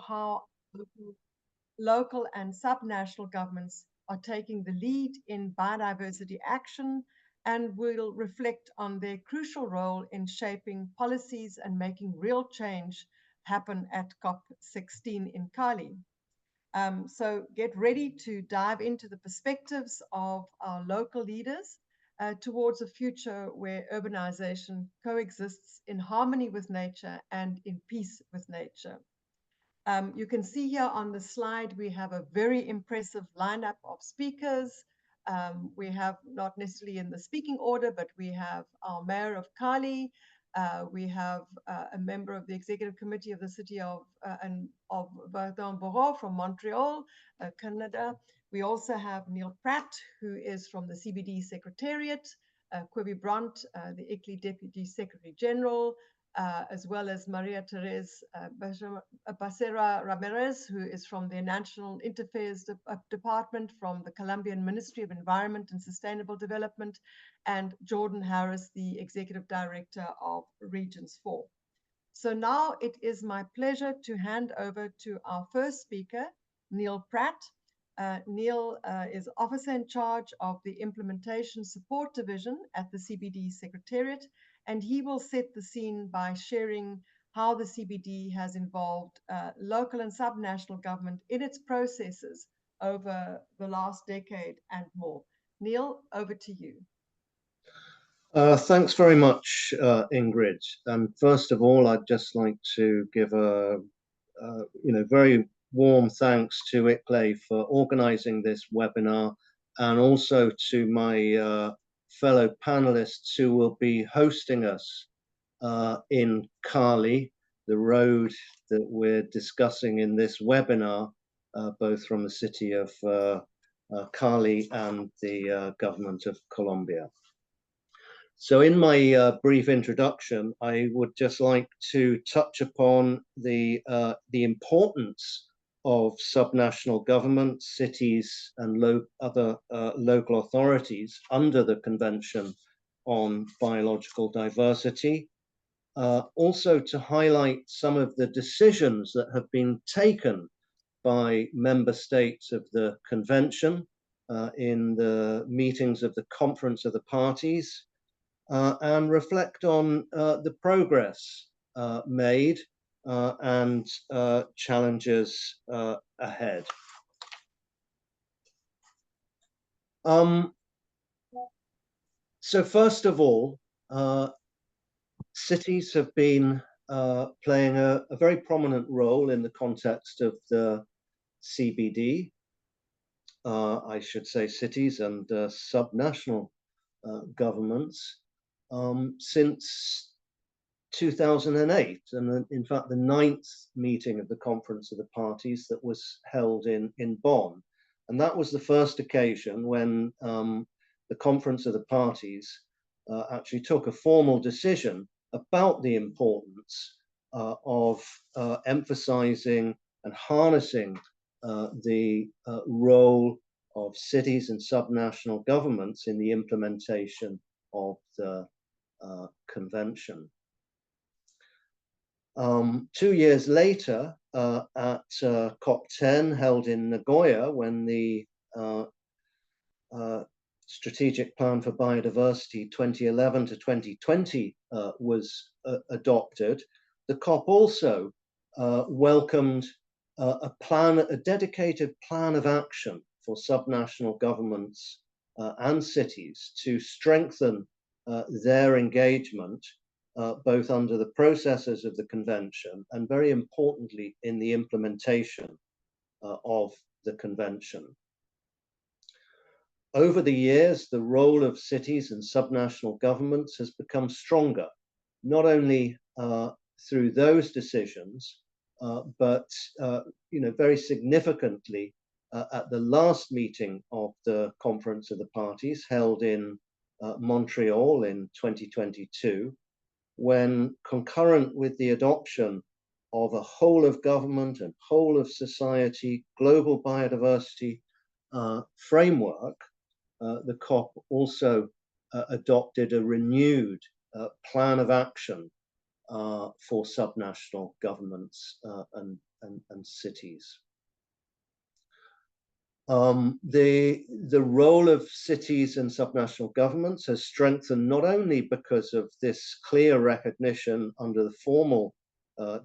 how local and subnational governments are taking the lead in biodiversity action, and will reflect on their crucial role in shaping policies and making real change happen at COP16 in Cali. So get ready to dive into the perspectives of our local leaders towards a future where urbanization coexists in harmony with nature and in peace with nature. You can see here on the slide, we have a very impressive lineup of speakers. We have, not necessarily in the speaking order, but we have our mayor of Cali. We have a member of the executive committee of the city of Verdun-Borough from Montreal, Canada. We also have Neil Pratt, who is from the CBD Secretariat, Quibi Brandt, the ICLEI Deputy Secretary General, as well as Maria Therese Becerra Ramirez, who is from the National Interface Department from the Colombian Ministry of Environment and Sustainable Development, and Jordan Harris, the Executive Director of Regions 4. So now it is my pleasure to hand over to our first speaker, Neil Pratt. Neil is Officer in Charge of the Implementation Support Division at the CBD Secretariat, and he will set the scene by sharing how the CBD has involved local and subnational government in its processes over the last decade and more. Neil, over to you. Thanks very much, Ingrid. And first of all, I'd just like to give a very warm thanks to ICLEI for organizing this webinar, and also to my fellow panelists who will be hosting us in Cali, the road that we're discussing in this webinar, both from the city of Cali and the government of Colombia. So in my brief introduction, I would just like to touch upon the importance of subnational governments, cities, and other local authorities under the Convention on Biological Diversity. Also to highlight some of the decisions that have been taken by member states of the Convention in the meetings of the Conference of the Parties, and reflect on the progress made and challenges ahead. So first of all, cities have been playing a very prominent role in the context of the CBD. I should say cities and subnational governments since 2008, and in fact the 9th meeting of the Conference of the Parties that was held in Bonn. And that was the first occasion when the Conference of the Parties actually took a formal decision about the importance of emphasizing and harnessing the role of cities and subnational governments in the implementation of the convention. 2 years later, at COP10 held in Nagoya, when the Strategic Plan for Biodiversity 2011 to 2020 was adopted, the COP also welcomed a dedicated plan of action for subnational governments and cities to strengthen their engagement both under the processes of the convention and, very importantly, in the implementation of the convention. Over the years, the role of cities and subnational governments has become stronger, not only through those decisions, but very significantly at the last meeting of the Conference of the Parties held in Montreal in 2022, when, concurrent with the adoption of a whole of government and whole of society global biodiversity framework, the COP also adopted a renewed plan of action for subnational governments and and cities. The role of cities and subnational governments has strengthened not only because of this clear recognition under the formal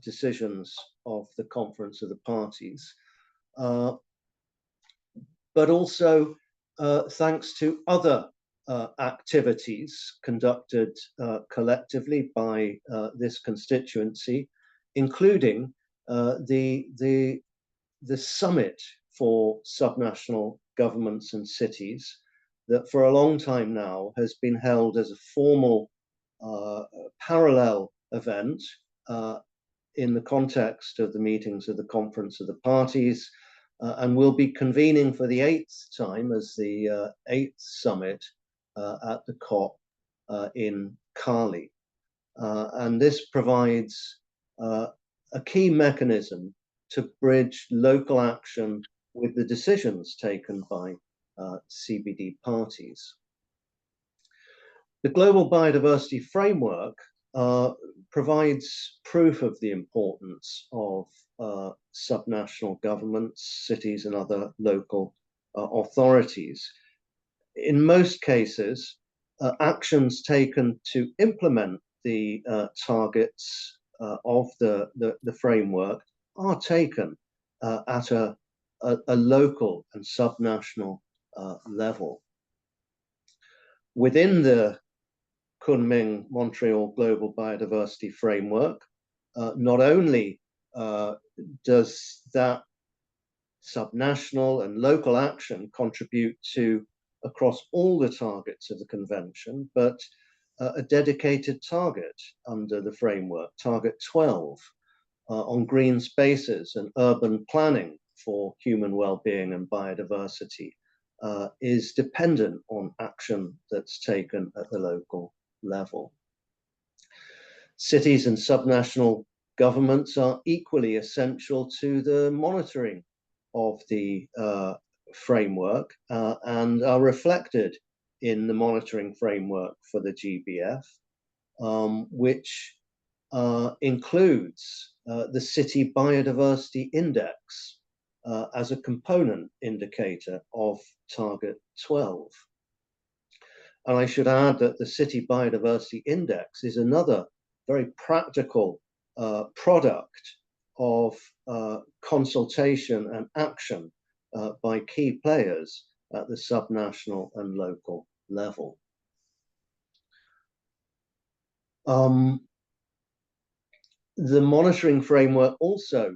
decisions of the Conference of the Parties, but also thanks to other activities conducted collectively by this constituency, including the summit for subnational governments and cities that for a long time now has been held as a formal parallel event in the context of the meetings of the Conference of the Parties, and will be convening for the 8th time as the 8th summit at the COP in Cali. And this provides a key mechanism to bridge local action with the decisions taken by CBD parties. The Global Biodiversity Framework provides proof of the importance of subnational governments, cities, and other local authorities. In most cases, actions taken to implement the targets of the framework are taken at a local and subnational level. Within the Kunming-Montreal Global Biodiversity Framework, not only does that subnational and local action contribute to across all the targets of the convention, but a dedicated target under the framework, target 12, on green spaces and urban planning for human well-being and biodiversity, is dependent on action that's taken at the local level. Cities and subnational governments are equally essential to the monitoring of the framework and are reflected in the monitoring framework for the GBF, which includes the City Biodiversity Index as a component indicator of Target 12. And I should add that the City Biodiversity Index is another very practical product of consultation and action by key players at the subnational and local level. The monitoring framework also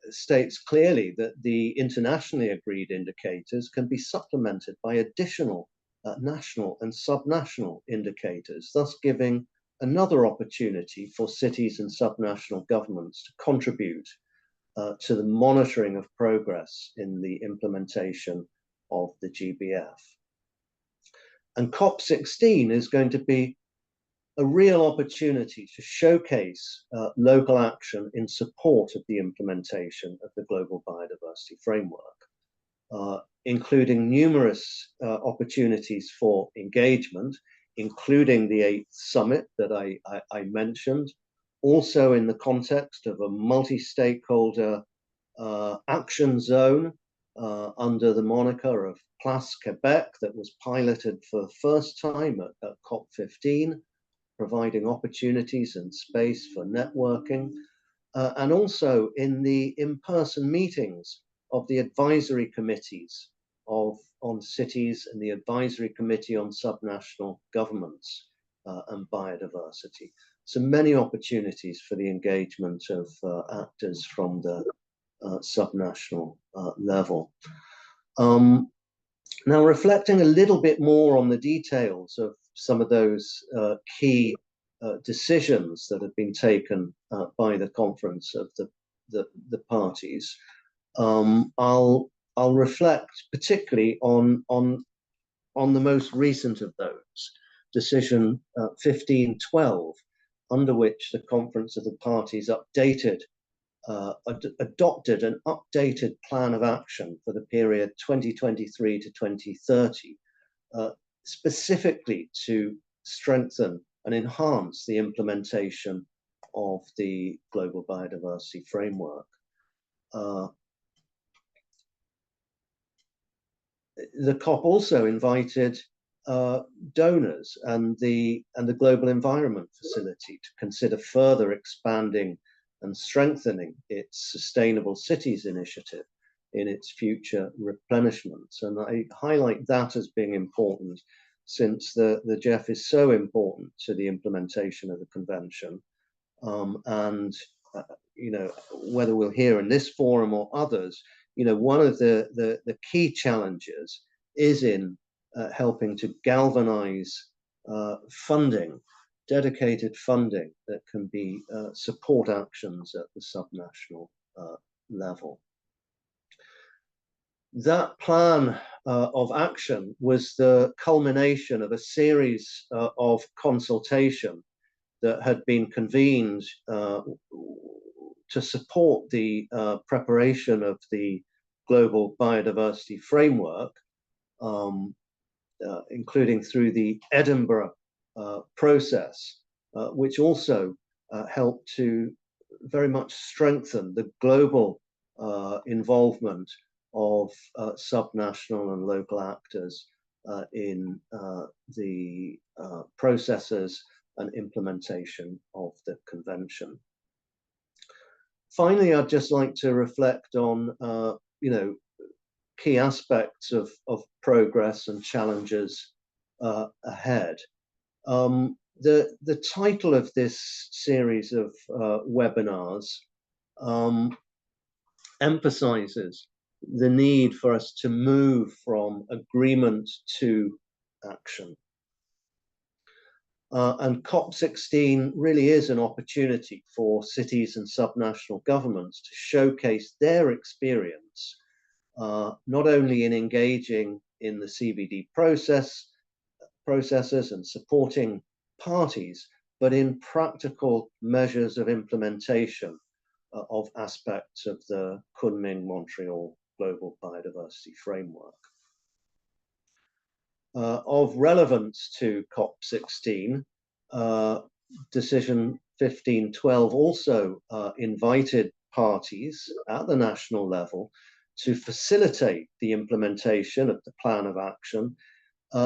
states clearly that the internationally agreed indicators can be supplemented by additional national and subnational indicators, thus giving another opportunity for cities and subnational governments to contribute to the monitoring of progress in the implementation of the GBF. And COP16 is going to be a real opportunity to showcase local action in support of the implementation of the Global Biodiversity Framework, including numerous opportunities for engagement, including the 8th summit that I mentioned, also in the context of a multi-stakeholder action zone under the moniker of Place Quebec that was piloted for the first time at COP15, providing opportunities and space for networking, and also in the in-person meetings of the advisory committees on cities and the advisory committee on subnational governments and biodiversity. So many opportunities for the engagement of actors from the subnational level. Now, reflecting a little bit more on the details of some of those key decisions that have been taken by the Conference of the Parties, I'll reflect particularly on the most recent of those, Decision 1512, under which the Conference of the Parties adopted an updated plan of action for the period 2023 to 2030, specifically to strengthen and enhance the implementation of the Global Biodiversity Framework. the COP also invited donors and the Global Environment Facility to consider further expanding and strengthening its Sustainable Cities initiative in its future replenishments. And I highlight that as being important, since the GEF is so important to the implementation of the convention. You know, whether we'll hear in this forum or others, you know, one of the key challenges is in helping to galvanize funding, dedicated funding that can be support actions at the subnational level. That plan of action was the culmination of a series of consultation that had been convened to support the preparation of the Global Biodiversity Framework, including through the Edinburgh process, which also helped to very much strengthen the global involvement of subnational and local actors in the processes and implementation of the convention. Finally, I'd just like to reflect on you know, key aspects of progress and challenges ahead. The title of this series of webinars emphasizes the need for us to move from agreement to action. And COP16 really is an opportunity for cities and subnational governments to showcase their experience, not only in engaging in the CBD processes and supporting parties, but in practical measures of implementation of aspects of the Kunming-Montreal Global Biodiversity Framework. Of relevance to COP16, Decision 1512 also invited parties at the national level to facilitate the implementation of the plan of action,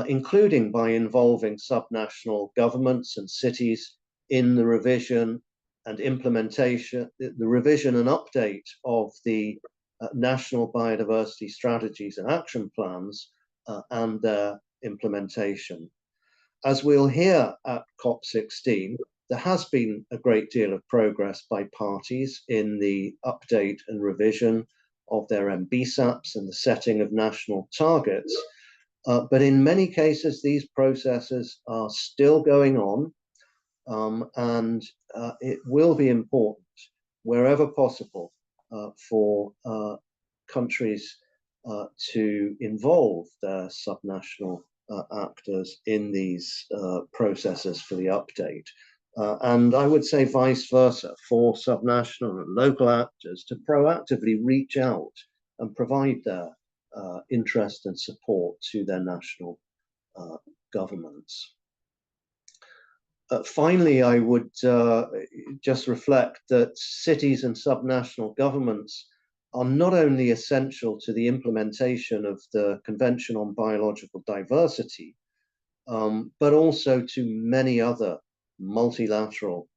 including by involving subnational governments and cities in the revision and implementation, the revision and update of the national biodiversity strategies and action plans and their implementation. As we'll hear at COP16, there has been a great deal of progress by parties in the update and revision of their MBSAPs and the setting of national targets. But in many cases, these processes are still going on, and it will be important, wherever possible, for countries to involve their subnational actors in these processes for the update. And I would say vice versa, for subnational and local actors to proactively reach out and provide their interest and support to their national governments. Finally, I would just reflect that cities and subnational governments are not only essential to the implementation of the Convention on Biological Diversity, but also to many other multilateral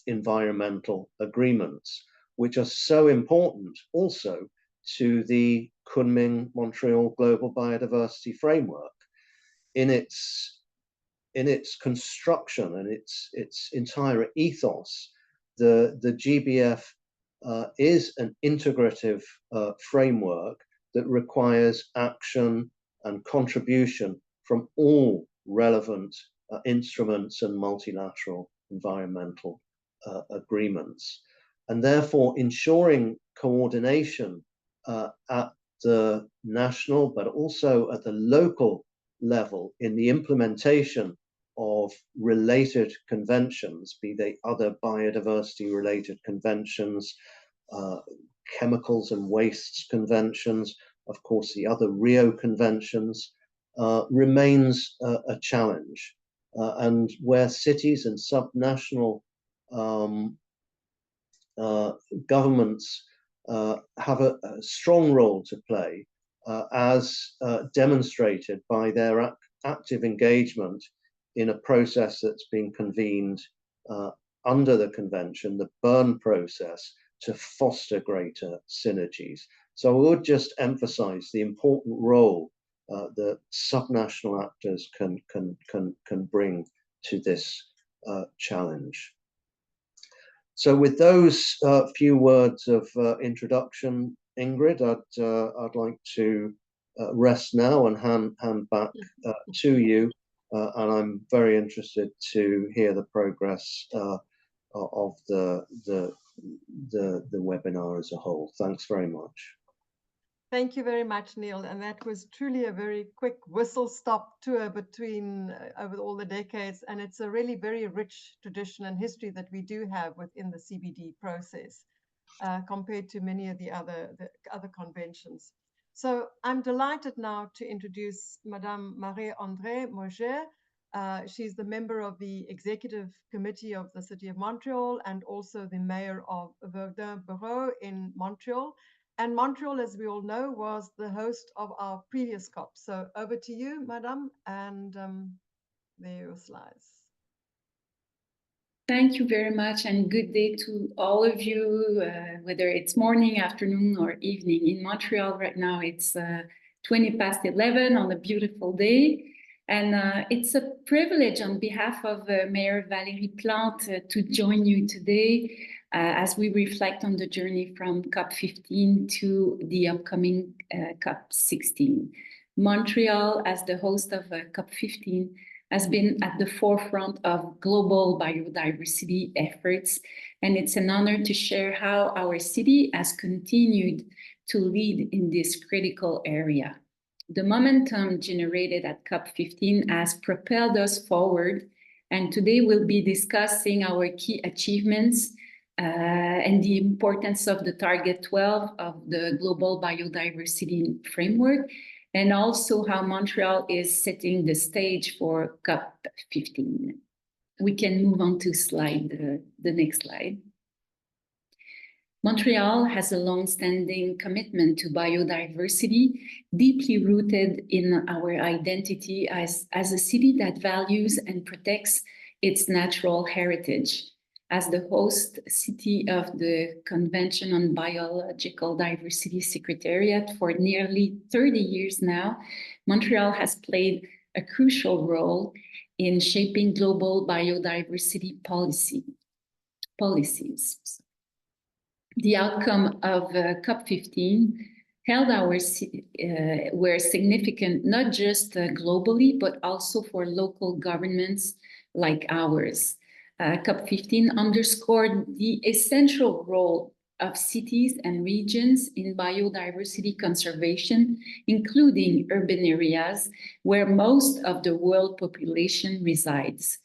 environmental agreements, which are so important also to the Kunming-Montreal Global Biodiversity Framework. In its construction and its entire ethos, the GBF is an integrative framework that requires action and contribution from all relevant instruments and multilateral environmental agreements. And therefore, ensuring coordination at the national, but also at the local level in the implementation of related conventions, be they other biodiversity related conventions, chemicals and wastes conventions, of course the other Rio conventions, remains a challenge. And where cities and subnational governments have a strong role to play, as demonstrated by their active engagement in a process that's been convened under the convention, the Bern process, to foster greater synergies. So I would just emphasize the important role that subnational actors can bring to this challenge. So with those few words of introduction, Ingrid, I'd like to rest now and hand back to you. And I'm very interested to hear the progress of the webinar as a whole. Thanks very much. Thank you very much, Neil. And that was truly a very quick whistle-stop tour between over all the decades. And it's a really very rich tradition and history that we do have within the CBD process compared to many of the other conventions. So I'm delighted now to introduce Madame Marie-Andrée Mauger. She's the member of the Executive Committee of the City of Montreal and also the Mayor of Verdun-Barreau in Montreal. And Montreal, as we all know, was the host of our previous COP. So over to you, Madame, and there are your slides. Thank you very much, and good day to all of you, whether it's morning, afternoon, or evening. In Montreal right now, it's 11:20 on a beautiful day. And it's a privilege on behalf of Mayor Valérie Plante to join you today as we reflect on the journey from COP15 to the upcoming COP16. Montreal, as the host of COP15, has been at the forefront of global biodiversity efforts, and it's an honor to share how our city has continued to lead in this critical area. The momentum generated at COP15 has propelled us forward, and today we'll be discussing our key achievements and the importance of the Target 12 of the Global Biodiversity Framework, and also how Montreal is setting the stage for COP15. We can move on to the next slide. Montreal has a long-standing commitment to biodiversity, deeply rooted in our identity as a city that values and protects its natural heritage. As the host city of the Convention on Biological Diversity Secretariat for nearly 30 years now, Montreal has played a crucial role in shaping global biodiversity policies. The outcome of COP15 were significant, not just globally, but also for local governments like ours. COP15 underscored the essential role of cities and regions in biodiversity conservation, including urban areas where most of the world population resides.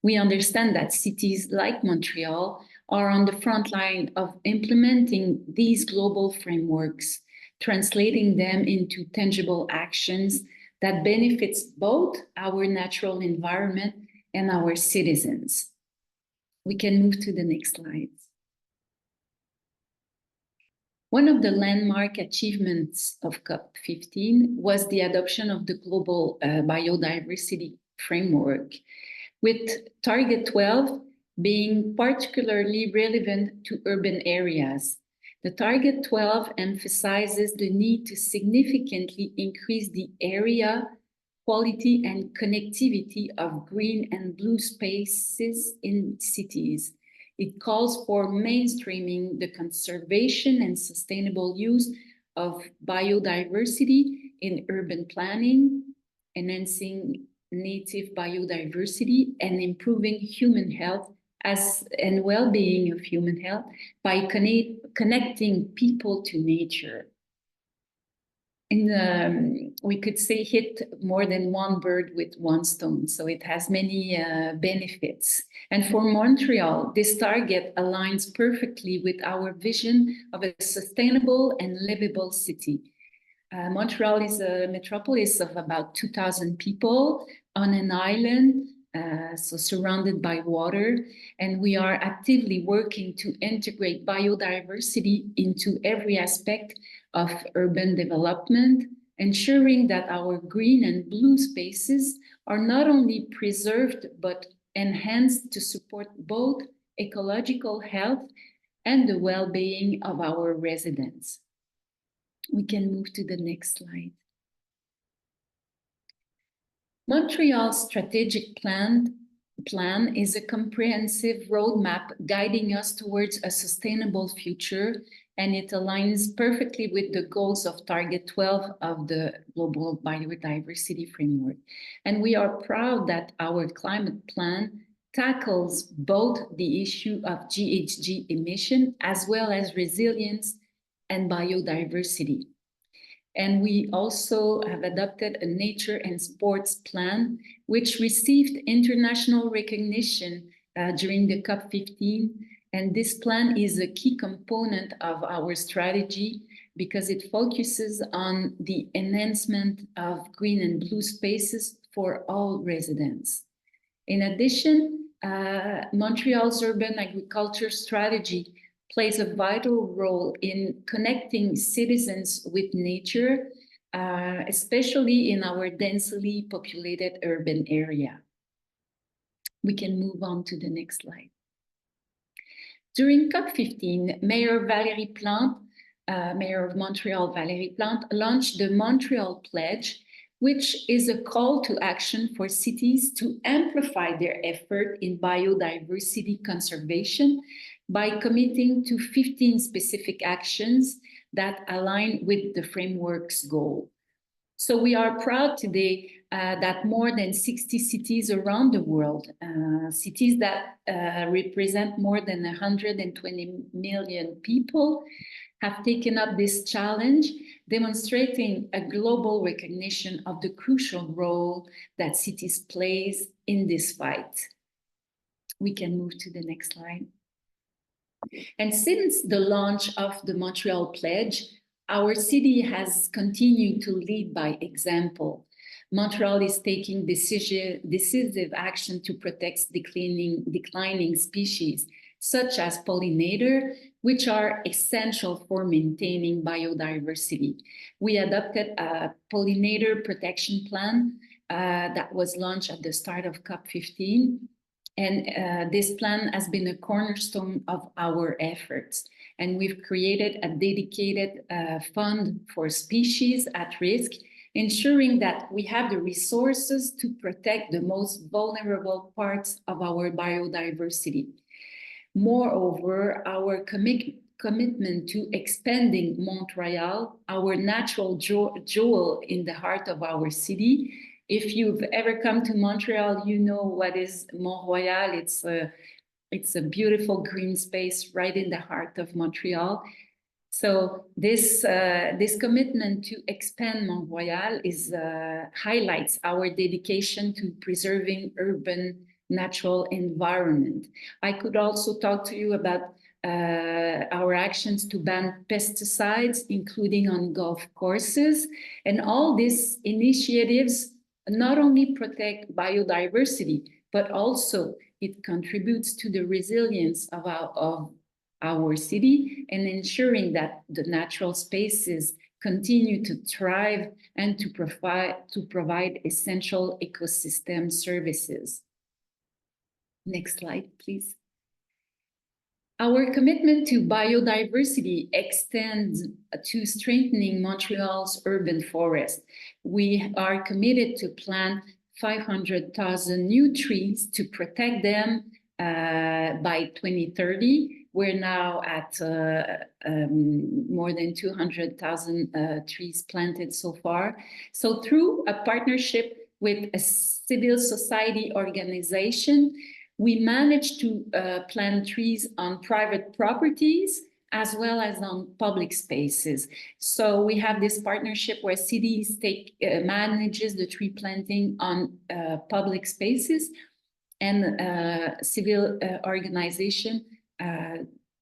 We understand that cities like Montreal are on the front line of implementing these global frameworks, translating them into tangible actions that benefits both our natural environment and our citizens. We can move to the next slides. One of the landmark achievements of COP15 was the adoption of the Global Biodiversity Framework, with Target 12 being particularly relevant to urban areas. The Target 12 emphasizes the need to significantly increase the area, quality, and connectivity of green and blue spaces in cities. It calls for mainstreaming the conservation and sustainable use of biodiversity in urban planning, enhancing native biodiversity, and improving human health and well-being of human health by connecting people to nature. We could say hit more than one bird with one stone, so it has many benefits. And for Montreal, this target aligns perfectly with our vision of a sustainable and livable city. Montreal is a metropolis of about 2,000 people on an island so surrounded by water, and we are actively working to integrate biodiversity into every aspect of urban development, ensuring that our green and blue spaces are not only preserved but enhanced to support both ecological health and the well-being of our residents. We can move to the next slide. Montreal's strategic plan is a comprehensive roadmap guiding us towards a sustainable future, and it aligns perfectly with the goals of Target 12 of the Global Biodiversity Framework. And we are proud that our climate plan tackles both the issue of GHG emission as well as resilience and biodiversity. And we also have adopted a nature and sports plan, which received international recognition during the COP15. And this plan is a key component of our strategy because it focuses on the enhancement of green and blue spaces for all residents. In addition, Montreal's urban agriculture strategy plays a vital role in connecting citizens with nature, especially in our densely populated urban area. We can move on to the next slide. During COP15, Mayor Valérie Plante, Mayor of Montreal Valérie Plante, launched the Montreal Pledge, which is a call to action for cities to amplify their effort in biodiversity conservation by committing to 15 specific actions that align with the framework's goal. So we are proud today that more than 60 cities around the world, cities that represent more than 120 million people, have taken up this challenge, demonstrating a global recognition of the crucial role that cities play in this fight. We can move to the next slide. And since the launch of the Montreal Pledge, our city has continued to lead by example. Montreal is taking decisive action to protect declining species, such as pollinator, which are essential for maintaining biodiversity. We adopted a pollinator protection plan that was launched at the start of COP15. And this plan has been a cornerstone of our efforts. And we've created a dedicated fund for species at risk, ensuring that we have the resources to protect the most vulnerable parts of our biodiversity. Moreover, our commitment to expanding Montreal, our natural jewel in the heart of our city. If you've ever come to Montreal, you know what is Mont-Royal. It's a beautiful green space right in the heart of Montreal. So this commitment to expand Mont-Royal highlights our dedication to preserving urban natural environment. I could also talk to you about our actions to ban pesticides, including on golf courses. And all these initiatives not only protect biodiversity, but also it contributes to the resilience of our city and ensuring that the natural spaces continue to thrive and to provide essential ecosystem services. Next slide, please. Our commitment to biodiversity extends to strengthening Montreal's urban forest. We are committed to plant 500,000 new trees to protect them by 2030. We're now at more than 200,000 trees planted so far. So through a partnership with a civil society organization, we managed to plant trees on private properties as well as on public spaces. So we have this partnership where cities manages the tree planting on public spaces, and civil organization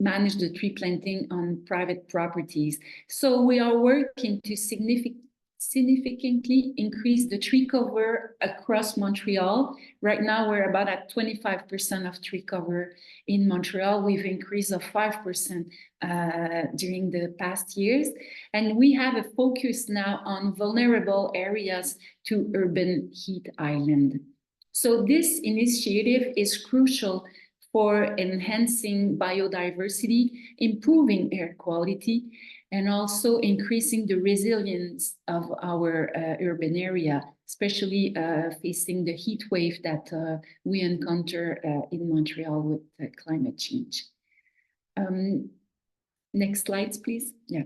manage the tree planting on private properties. So we are working to significantly increase the tree cover across Montreal. Right now, we're about at 25% of tree cover in Montreal. We've increased of 5% during the past years. And we have a focus now on vulnerable areas to urban heat island. So this initiative is crucial for enhancing biodiversity, improving air quality, and also increasing the resilience of our urban area, especially facing the heat wave that we encounter in Montreal with climate change. Next slides, please. Yeah.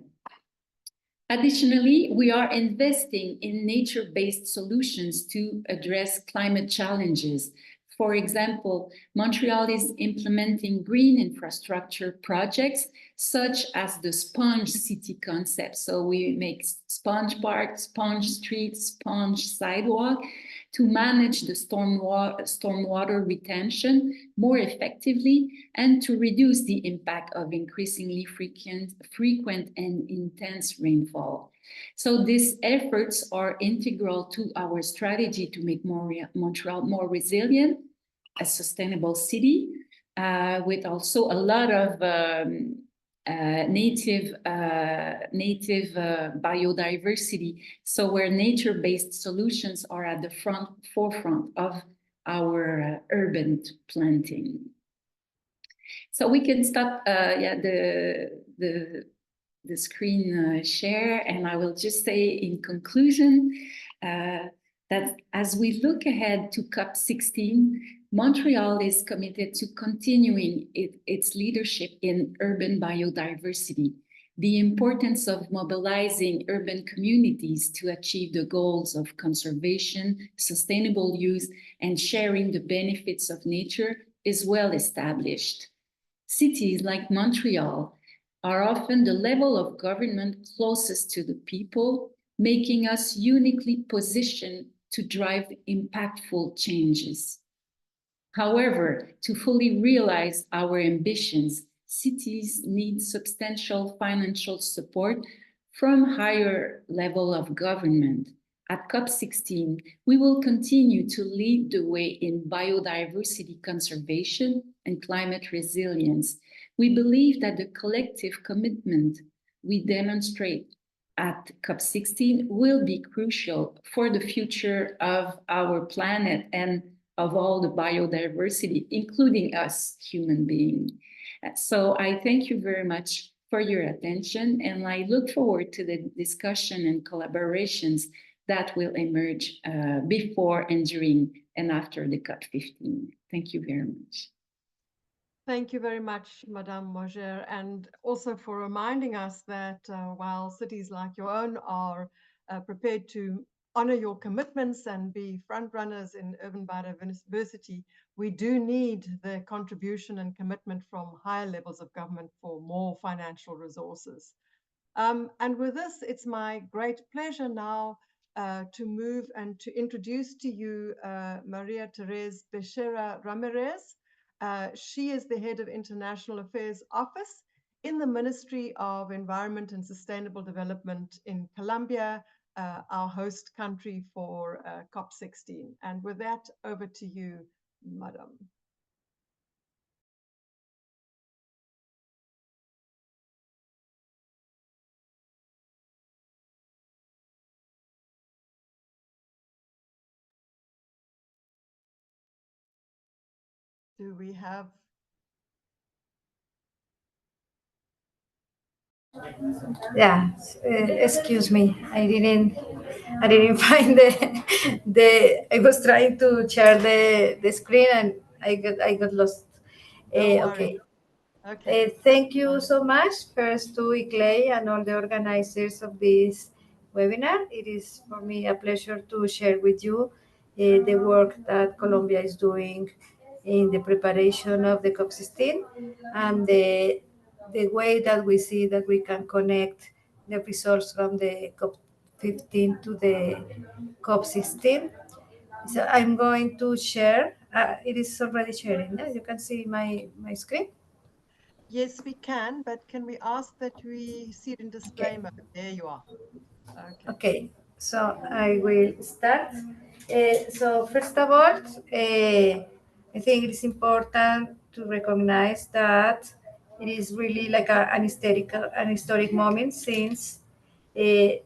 Additionally, we are investing in nature-based solutions to address climate challenges. For example, Montreal is implementing green infrastructure projects such as the sponge city concept. So we make sponge park, sponge street, sponge sidewalk to manage the stormwater retention more effectively and to reduce the impact of increasingly frequent and intense rainfall. So these efforts are integral to our strategy to make Montreal more resilient, a sustainable city, with also a lot of native biodiversity. So where nature-based solutions are at the forefront of our urban planting. So we can stop the screen share, and I will just say in conclusion that as we look ahead to COP16, Montreal is committed to continuing its leadership in urban biodiversity, the importance of mobilizing urban communities to achieve the goals of conservation, sustainable use, and sharing the benefits of nature is well established. Cities like Montreal are often the level of government closest to the people, making us uniquely positioned to drive impactful changes. However, to fully realize our ambitions, cities need substantial financial support from higher level of government. At COP16, we will continue to lead the way in biodiversity conservation and climate resilience. We believe that the collective commitment we demonstrate at COP16 will be crucial for the future of our planet and of all the biodiversity, including us human beings. So I thank you very much for your attention, and I look forward to the discussion and collaborations that will emerge before and during and after the COP15. Thank you very much. Thank you very much, Madame Moger, and also for reminding us that while cities like your own are prepared to honor your commitments and be front runners in urban biodiversity, we do need the contribution and commitment from higher levels of government for more financial resources. And with this, it's my great pleasure now to move and to introduce to you Maria Teresa Becerra Ramirez. She is the head of International Affairs Office in the Ministry of Environment and Sustainable Development in Colombia, our host country for COP16. And with that, over to you, Madam. Do we have? Yeah, excuse me. I didn't find I was trying to share the screen and I got lost. Okay. Thank you so much first to ICLEI and all the organizers of this webinar. It is for me a pleasure to share with you the work that Colombia is doing in the preparation of the COP16 and the way that we see that we can connect the results from the COP15 to the COP16. So I'm going to share. It is already sharing. You can see my screen. Yes, we can, but can we ask that we see it in display mode? There you are. Okay. So I will start. So first of all, I think it's important to recognize that it is really like an historic moment since we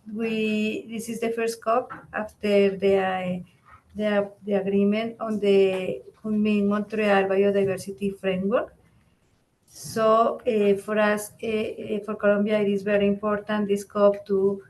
this is the first COP after the agreement on the Kunming-Montreal Biodiversity Framework. So for us, for Colombia, it is very important this COP to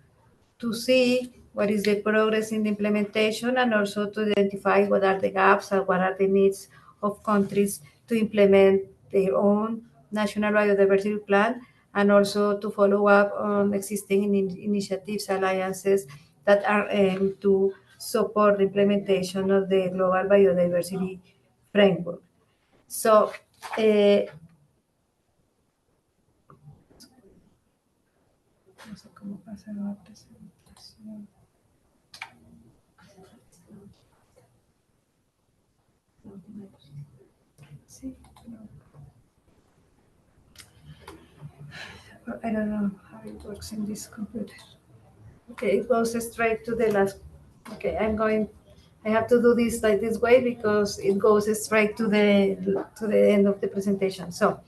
see what is the progress in the implementation and also to identify what are the gaps and what are the needs of countries to implement their own national biodiversity plan, and also to follow up on existing initiatives, alliances that are aimed to support the implementation of the Global Biodiversity Framework. So no sé cómo pasar la presentación. Sí, I don't know how it works in this computer. Okay, it goes straight to the last. Okay, I have to do this like this way because it goes straight to the end of the presentation. So,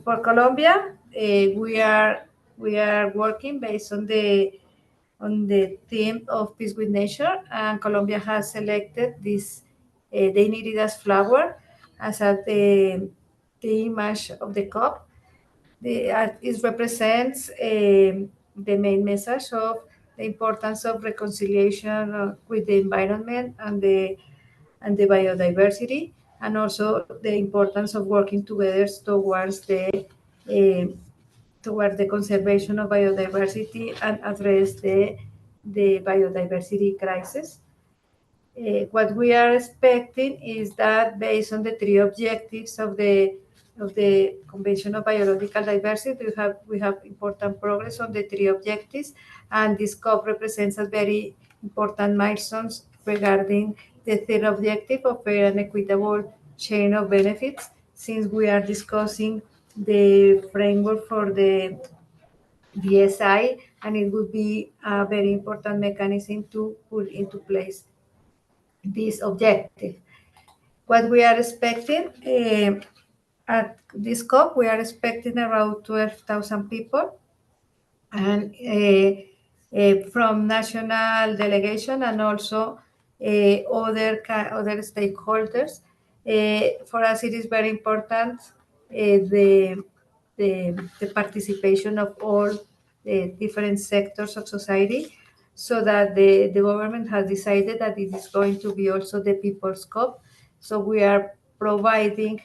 for Colombia, we are working based on the theme of peace with nature, and Colombia has selected this they need it as flower as the image of the COP. It represents the main message of the importance of reconciliation with the environment and the biodiversity, and also the importance of working together towards the conservation of biodiversity and address the biodiversity crisis. What we are expecting is that based on the three objectives of the Convention of Biological Diversity, we have important progress on the three objectives, and this COP represents a very important milestones regarding the third objective of fair and equitable chain of benefits, since we are discussing the framework for the DSI, and it would be a very important mechanism to put into place this objective. What we are expecting at this COP, we are expecting around 12,000 people, and from national delegation and also other stakeholders. For us, it is very important the participation of all the different sectors of society, so that the government has decided that it is going to be also the people's COP. So we are providing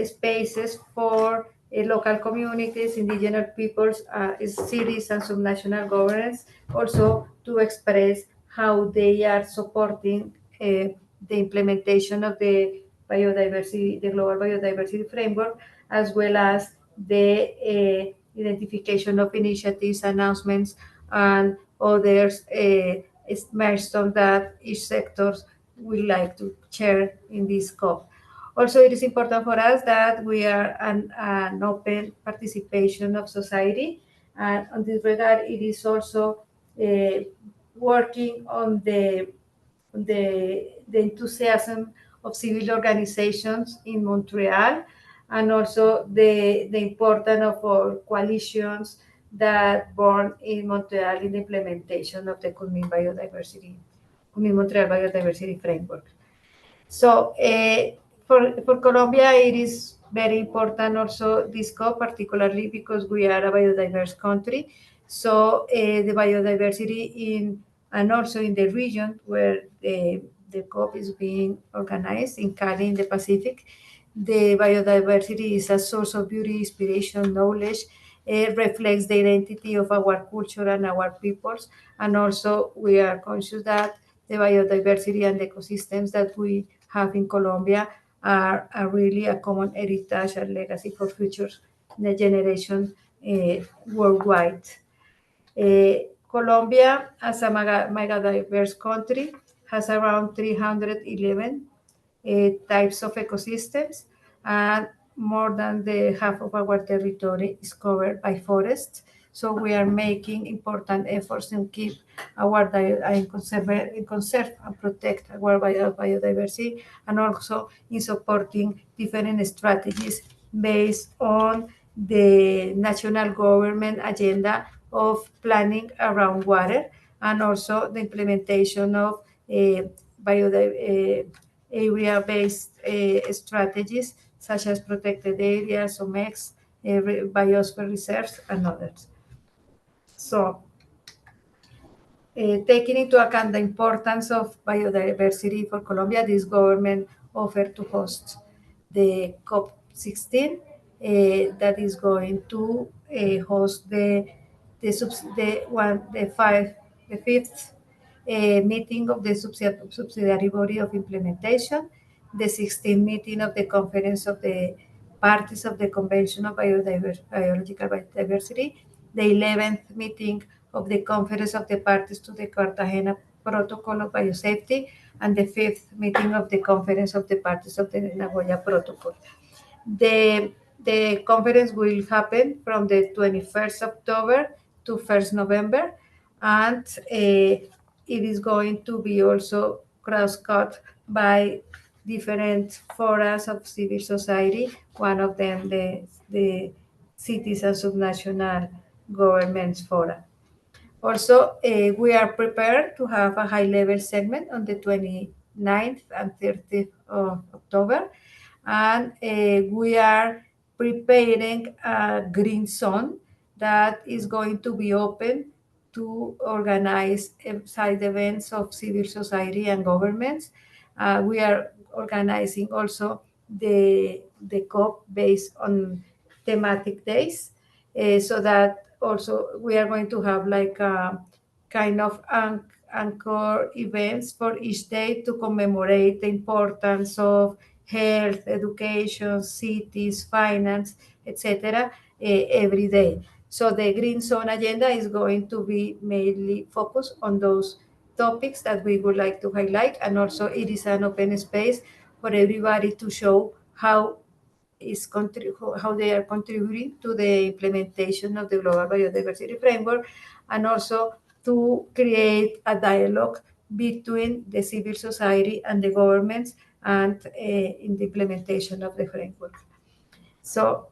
spaces for local communities, indigenous peoples, cities, and subnational governments, also to express how they are supporting the implementation of the Global Biodiversity Framework, as well as the identification of initiatives, announcements, and others milestones that each sector would like to share in this COP. Also, it is important for us that we are an open participation of society, and on this regard, it is also working on the enthusiasm of civil organizations in Montreal, and also the importance of our coalitions that born in Montreal in the implementation of the Kunming-Montreal Biodiversity Framework. So for Colombia, it is very important also this COP, particularly because we are a biodiverse country. So the biodiversity and also in the region where the COP is being organized in Cali in the Pacific, the biodiversity is a source of beauty, inspiration, knowledge. It reflects the identity of our culture and our peoples. And also we are conscious that the biodiversity and the ecosystems that we have in Colombia are really a common heritage and legacy for future generations worldwide. Colombia, as a mega diverse country, has around 311 types of ecosystems, and more than the half of our territory is covered by forests. So we are making important efforts to keep our conserve and protect our biodiversity, and also in supporting different strategies based on the national government agenda of planning around water, and also the implementation of area-based strategies such as protected areas, OMEX, biosphere reserves, and others. So, taking into account the importance of biodiversity for Colombia, this government offered to host the COP16 that is going to host the fifth meeting of the subsidiary body of implementation, the 16th meeting of the Conference of the Parties of the Convention of Biological Diversity, the 11th meeting of the Conference of the Parties to the Cartagena Protocol of Biosafety, and the 5th meeting of the Conference of the Parties of the Nagoya Protocol. The conference will happen from the 21st October to 1st November, and it is going to be also cross-cut by different forums of civil society, one of them the cities and subnational governments forum. Also, we are prepared to have a high-level segment on the 29th and 30th of October, and we are preparing a green zone that is going to be open to organize side events of civil society and governments. We are organizing also the COP based on thematic days, so that also we are going to have like a kind of anchor events for each day to commemorate the importance of health, education, cities, finance, etc. Every day. So the Green Zone agenda is going to be mainly focused on those topics that we would like to highlight, and also it is an open space for everybody to show how they are contributing to the implementation of the Global Biodiversity Framework, and also to create a dialogue between the civil society and the governments, and in the implementation of the framework. So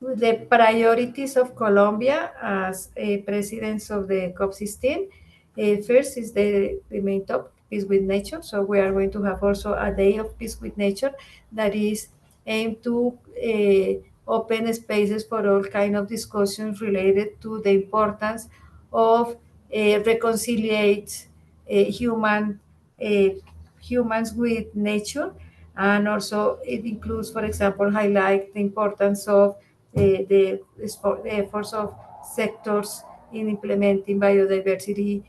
the priorities of Colombia as presidents of the COP16, first is the main topic, peace with nature. So we are going to have also a day of peace with nature that is aimed to open spaces for all kind of discussions related to the importance of reconciliate humans with nature. And also it includes, for example, highlight the importance of the efforts of sectors in implementing biodiversity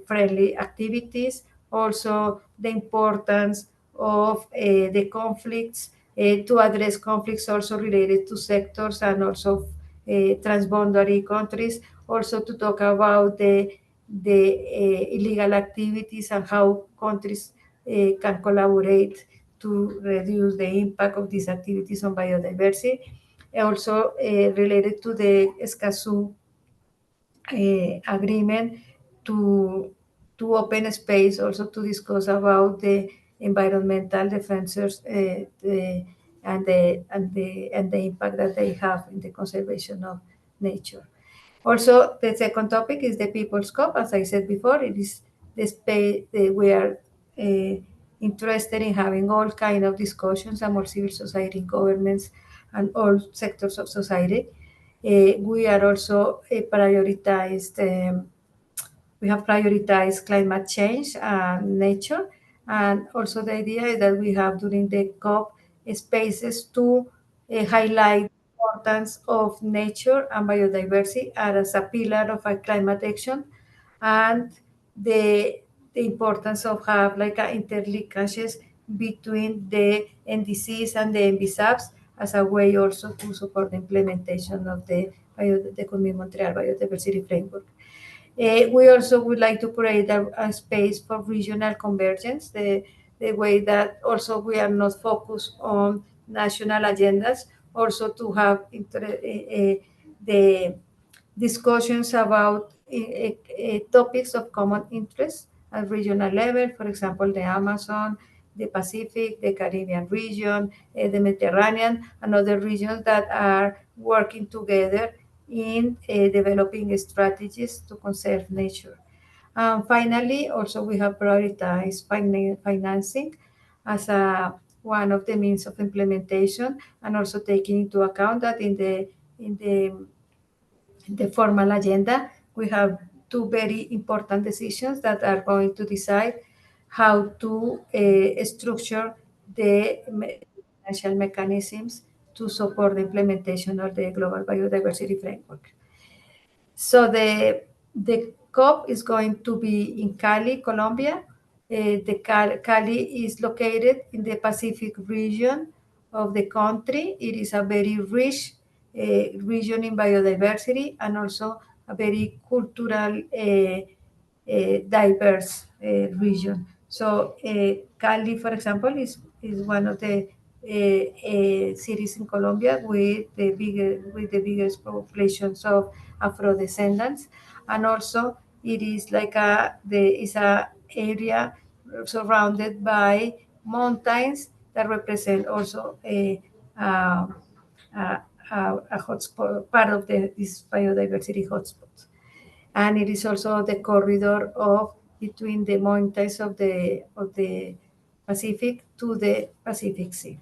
friendly activities. Also, the importance of the conflicts, to address conflicts also related to sectors and also transboundary countries. Also to talk about the illegal activities and how countries can collaborate to reduce the impact of these activities on biodiversity. Also related to the Escazú agreement to open space also to discuss about the environmental defenders and the impact that they have in the conservation of nature. Also, the second topic is the People's COP. As I said before, it is the space we are interested in having all kind of discussions among civil society, governments, and all sectors of society. We are also we have prioritized climate change and nature, and also the idea is that we have during the COP spaces to highlight the importance of nature and biodiversity as a pillar of a climate action, and the importance of have like interlinkages between the NDCs and the NBSAPs as a way also to support the implementation of the Kunming-Montreal Biodiversity Framework. We also would like to create a space for regional convergence. The the way that also we are not focused on national agendas, also to have the discussions about topics of common interest at regional level, for example, the Amazon, the Pacific, the Caribbean region, the Mediterranean, and other regions that are working together in developing strategies to conserve nature. Finally, also we have prioritized financing as one of the means of implementation, and also taking into account that in the formal agenda, we have two very important decisions that are going to decide how to structure the financial mechanisms to support the implementation of the Global Biodiversity Framework. So the COP is going to be in Cali, Colombia. Cali is located in the Pacific region of the country. It is a very rich region in biodiversity, and also a very cultural diverse region. So Cali, for example, is one of the cities in Colombia with the biggest populations of Afro descendants, and also it is like a area surrounded by mountains that represent also a hotspot, part of this biodiversity hotspot. And it is also the corridor of between the mountains of the Pacific to the Pacific Sea.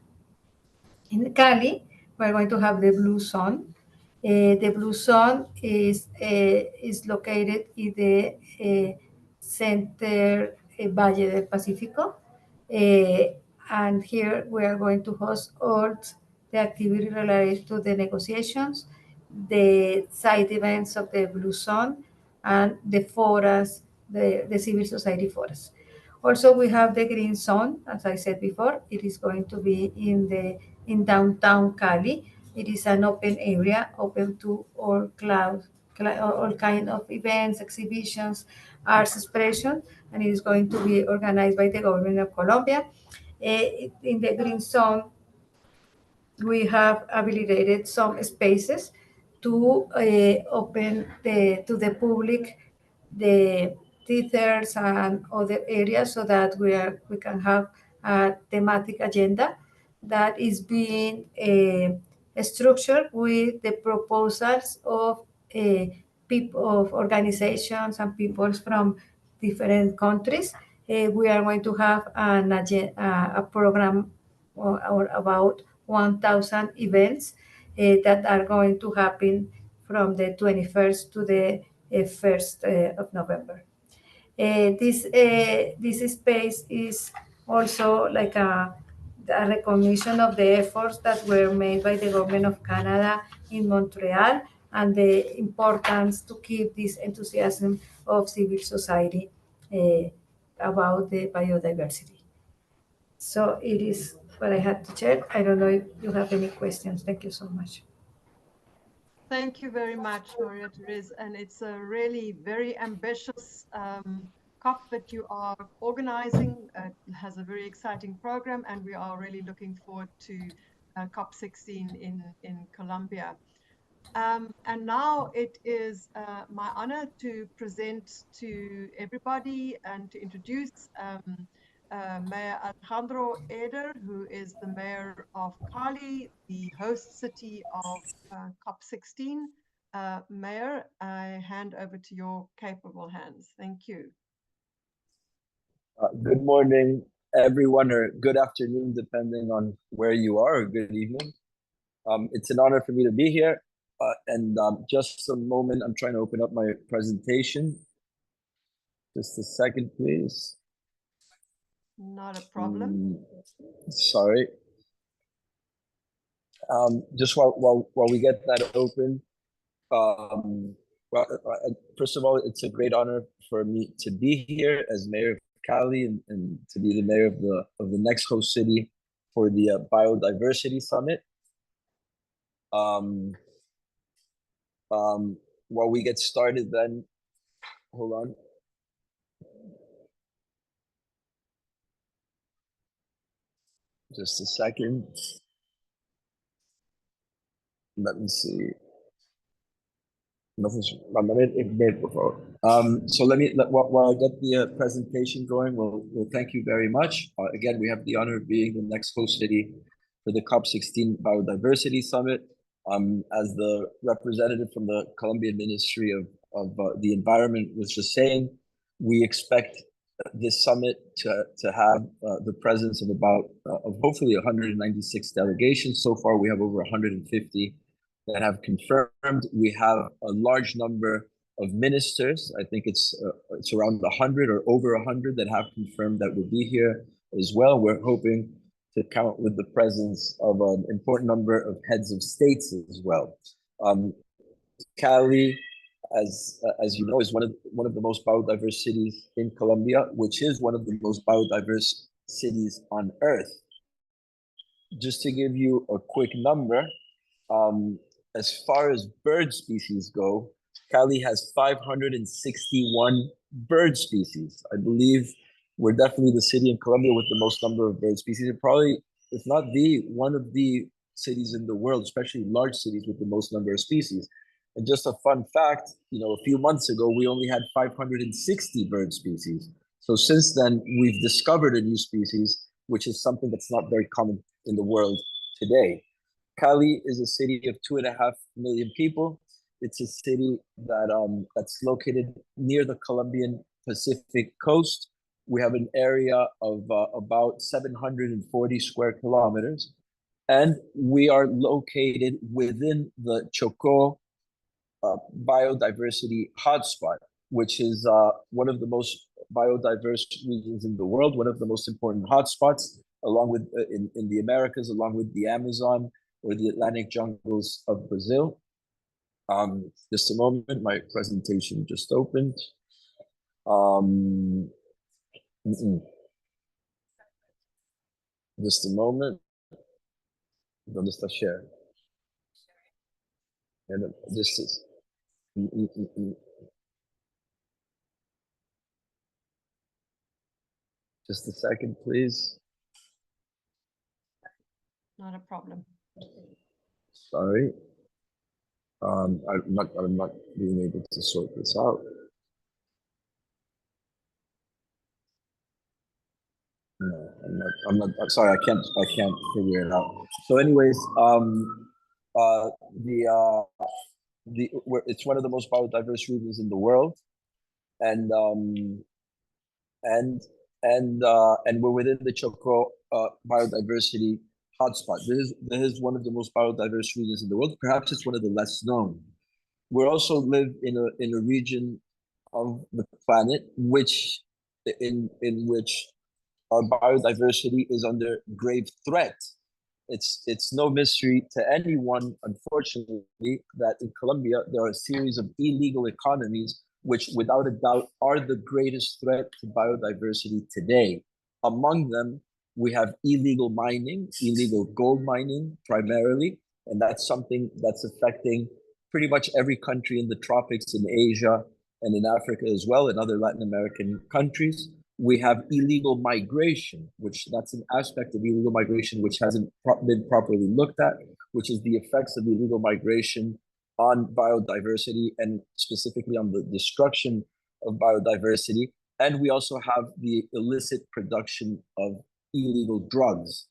In Cali, we're going to have the blue zone. The blue zone is located in the center Valle del Pacífico. And here we are going to host all the activity related to the negotiations, the side events of the blue zone, and the forums, the civil society forums. Also, we have the green zone. As I said before, it is going to be in downtown Cali. It is an open area, open to all kind of events, exhibitions, arts expression, and it is going to be organized by the government of Colombia. In the green zone, we have habilitated some spaces to open to the public the theaters and other areas, so that we can have a thematic agenda that is being structured with the proposals of people, of organizations and peoples from different countries. We are going to have a program or about 1,000 events that are going to happen from the 21st to the 1st of November. This space is also like a recognition of the efforts that were made by the government of Canada in Montreal, and the importance to keep this enthusiasm of civil society about the biodiversity. So it is what I had to share. I don't know if you have any questions. Thank you so much. Thank you very much, Maria Therese. And it's a really very ambitious COP that you are organizing. It has a very exciting program, and we are really looking forward to COP16 in Colombia. And now it is my honor to present to everybody and to introduce Mayor Alejandro Eder, who is the mayor of Cali, the host city of COP16. Mayor, I hand over to your capable hands. Thank you. Good morning, everyone, or good afternoon, depending on where you are, or good evening. It's an honor for me to be here. Just a moment, I'm trying to open up my presentation. Just a second, please. Not a problem. Sorry. Just while we get that open, first of all, it's a great honor for me to be here as mayor of Cali, and to be the mayor of the next host city for the Biodiversity Summit. While we get started, then hold on. Just a second. Let me see. So while I get the presentation going, we'll thank you very much. Again, we have the honor of being the next host city for the COP16 Biodiversity Summit. As the representative from the Colombian Ministry of the Environment was just saying, we expect this summit to have the presence of hopefully 196 delegations. So far, we have over 150 that have confirmed. We have a large number of ministers. I think it's around 100 or over 100 that have confirmed that will be here as well. We're hoping to count with the presence of an important number of heads of states as well. Cali, as you know, is one of the most biodiverse cities in Colombia, which is one of the most biodiverse cities on Earth. Just to give you a quick number, as far as bird species go, Cali has 561 bird species. I believe we're definitely the city in Colombia with the most number of bird species, and probably, if not one of the cities in the world, especially large cities with the most number of species. And just a fun fact, a few months ago, we only had 560 bird species. So since then, we've discovered a new species, which is something that's not very common in the world today. Cali is a city of 2.5 million people. It's a city that's located near the Colombian Pacific coast. We have an area of about 740 square kilometers, and we are located within the Chocó biodiversity hotspot, which is one of the most biodiverse regions in the world, one of the most important hotspots, along with in the Americas, along with the Amazon or the Atlantic jungles of Brazil. Just a moment, my presentation just opened. Just a moment. ¿Dónde está share? And this is. Just a second, please. Not a problem. Sorry. I'm not being able to sort this out. No, I'm sorry, I can't figure it out. So anyways, it's one of the most biodiverse regions in the world, and we're within the Chocó biodiversity hotspot. This is one of the most biodiverse regions in the world. Perhaps it's one of the less known. We also live in a region of the planet in which our biodiversity is under grave threat. It's no mystery to anyone, unfortunately, that in Colombia there are a series of illegal economies which, without a doubt, are the greatest threat to biodiversity today. Among them, we have illegal mining, illegal gold mining primarily, and that's something that's affecting pretty much every country in the tropics, in Asia, and in Africa as well, and other Latin American countries. We have illegal migration, that's an aspect of illegal migration which hasn't been properly looked at, which is the effects of illegal migration on biodiversity and specifically on the destruction of biodiversity. And we also have the illicit production of illegal drugs,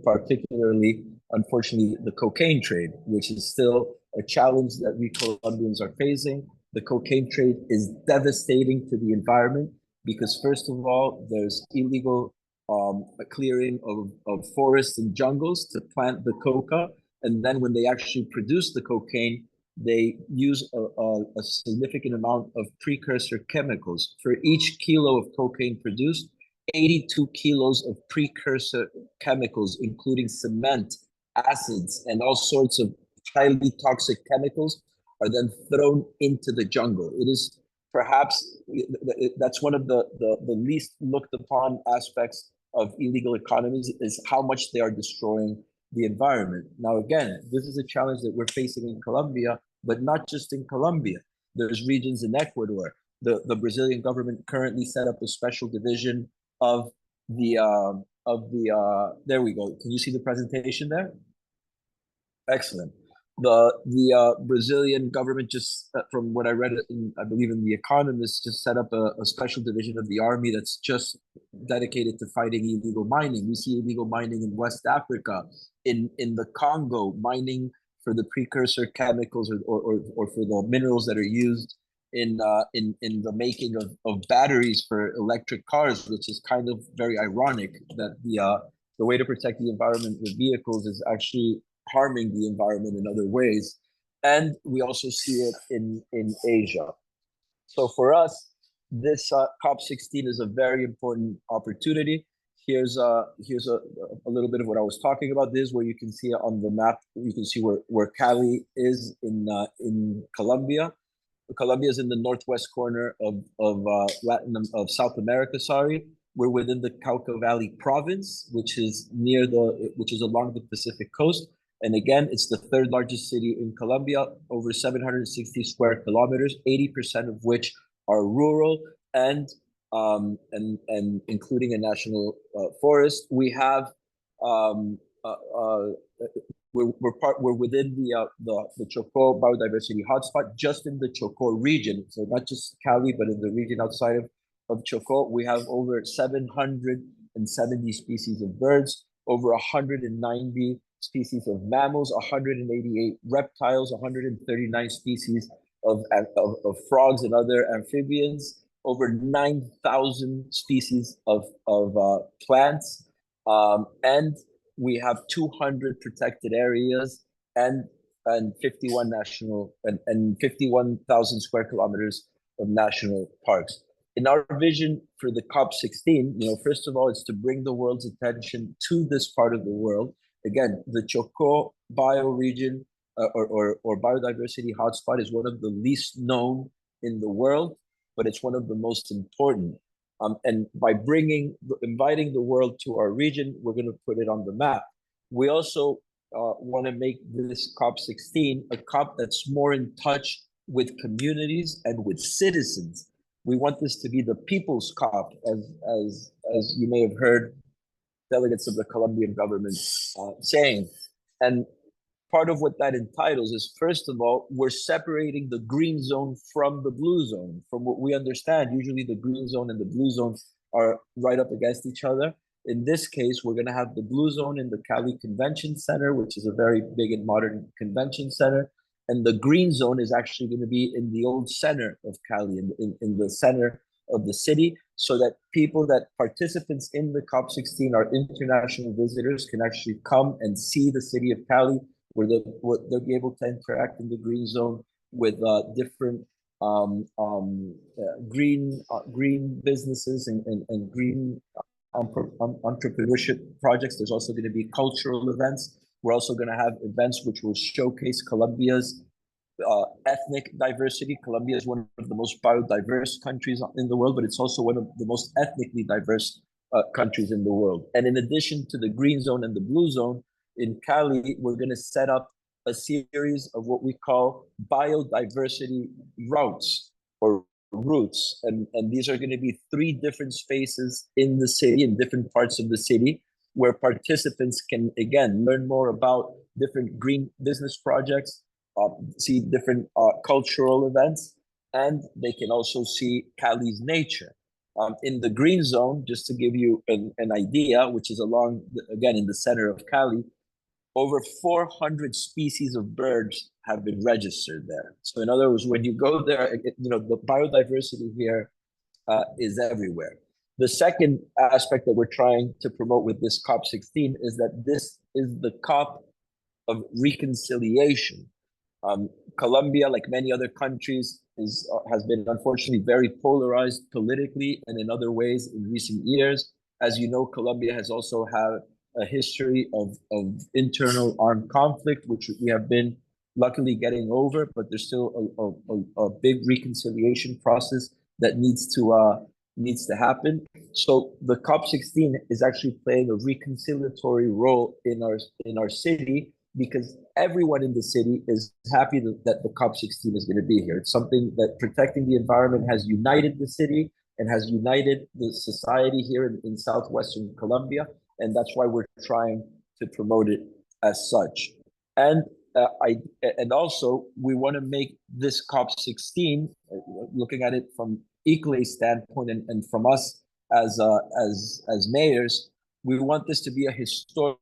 particularly, unfortunately, the cocaine trade, which is still a challenge that we Colombians are facing. The cocaine trade is devastating to the environment because, first of all, there's illegal clearing of forests and jungles to plant the coca. And then when they actually produce the cocaine, they use a significant amount of precursor chemicals. For each kilo of cocaine produced, 82 kilos of precursor chemicals, including cement, acids, and all sorts of highly toxic chemicals, are then thrown into the jungle. It is perhaps, that's one of the least looked upon aspects of illegal economies, is how much they are destroying the environment. Now, again, this is a challenge that we're facing in Colombia, but not just in Colombia. There's regions in Ecuador. The Brazilian government currently set up a special division of the of the, there we go. Can you see the presentation there? Excellent. The Brazilian government just, from what I read, I believe in The Economist, just set up a special division of the army that's just dedicated to fighting illegal mining. We see illegal mining in West Africa, in the Congo, mining for the precursor chemicals or for the minerals that are used in the making of batteries for electric cars, which is kind of very ironic that the way to protect the environment with vehicles is actually harming the environment in other ways. And we also see it in Asia. So for us, this COP16 is a very important opportunity. Here's a little bit of what I was talking about. This is where you can see on the map. You can see where Cali is in Colombia. Colombia is in the northwest corner of South America. Sorry, we're within the Cauca Valley province, which is along the Pacific coast. And again, it's the third largest city in Colombia, over 760 square kilometers, 80% of which are rural and including a national forest. We have we're within the Chocó biodiversity hotspot, just in the Chocó region. So not just Cali, but in the region outside of Chocó, we have over 770 species of birds, over 190 species of mammals, 188 reptiles, 139 species of frogs and other amphibians, over 9,000 species of plants, and we have 200 protected areas and 51 national and 51,000 square kilometers of national parks. In our vision for the COP16, first of all, it's to bring the world's attention to this part of the world. Again, the Chocó bioregion or biodiversity hotspot is one of the least known in the world, but it's one of the most important. And by inviting the world to our region, we're going to put it on the map. We also want to make this COP16 a COP that's more in touch with communities and with citizens. We want this to be the people's COP, as you may have heard delegates of the Colombian government saying. And part of what that entitles is, first of all, we're separating the green zone from the blue zone. From what we understand, usually the green zone and the blue zone are right up against each other. In this case, we're going to have the blue zone in the Cali Convention Center, which is a very big and modern convention center. And the green zone is actually going to be in the old center of Cali, in the center of the city, so that participants in the COP16 are international visitors can actually come and see the city of Cali, where they'll be able to interact in the green zone with different green businesses and green entrepreneurship projects. There's also going to be cultural events. We're also going to have events which will showcase Colombia's ethnic diversity. Colombia is one of the most biodiverse countries in the world, but it's also one of the most ethnically diverse countries in the world. And in addition to the green zone and the blue zone, in Cali, we're going to set up a series of what we call biodiversity routes or routes. And these are going to be 3 different spaces in the city, in different parts of the city, where participants can, again, learn more about different green business projects, see different cultural events, and they can also see Cali's nature. In the green zone, just to give you an idea, which is again, in the center of Cali, over 400 species of birds have been registered there. So in other words, when you go there, the biodiversity here is everywhere. The second aspect that we're trying to promote with this COP16 is that this is the COP of reconciliation. Colombia, like many other countries, has been unfortunately very polarized politically and in other ways in recent years. As you know, Colombia has also had a history of internal armed conflict, which we have been luckily getting over, but there's still a big reconciliation process that needs to happen. So the COP16 is actually playing a reconciliatory role in our city, because everyone in the city is happy that the COP16 is going to be here. It's something that protecting the environment has united the city and has united the society here in southwestern Colombia. and that's why we're trying to promote it as such. And also we want to make this COP16, looking at it from ICLEI standpoint and from us as mayors, we want this to be a historic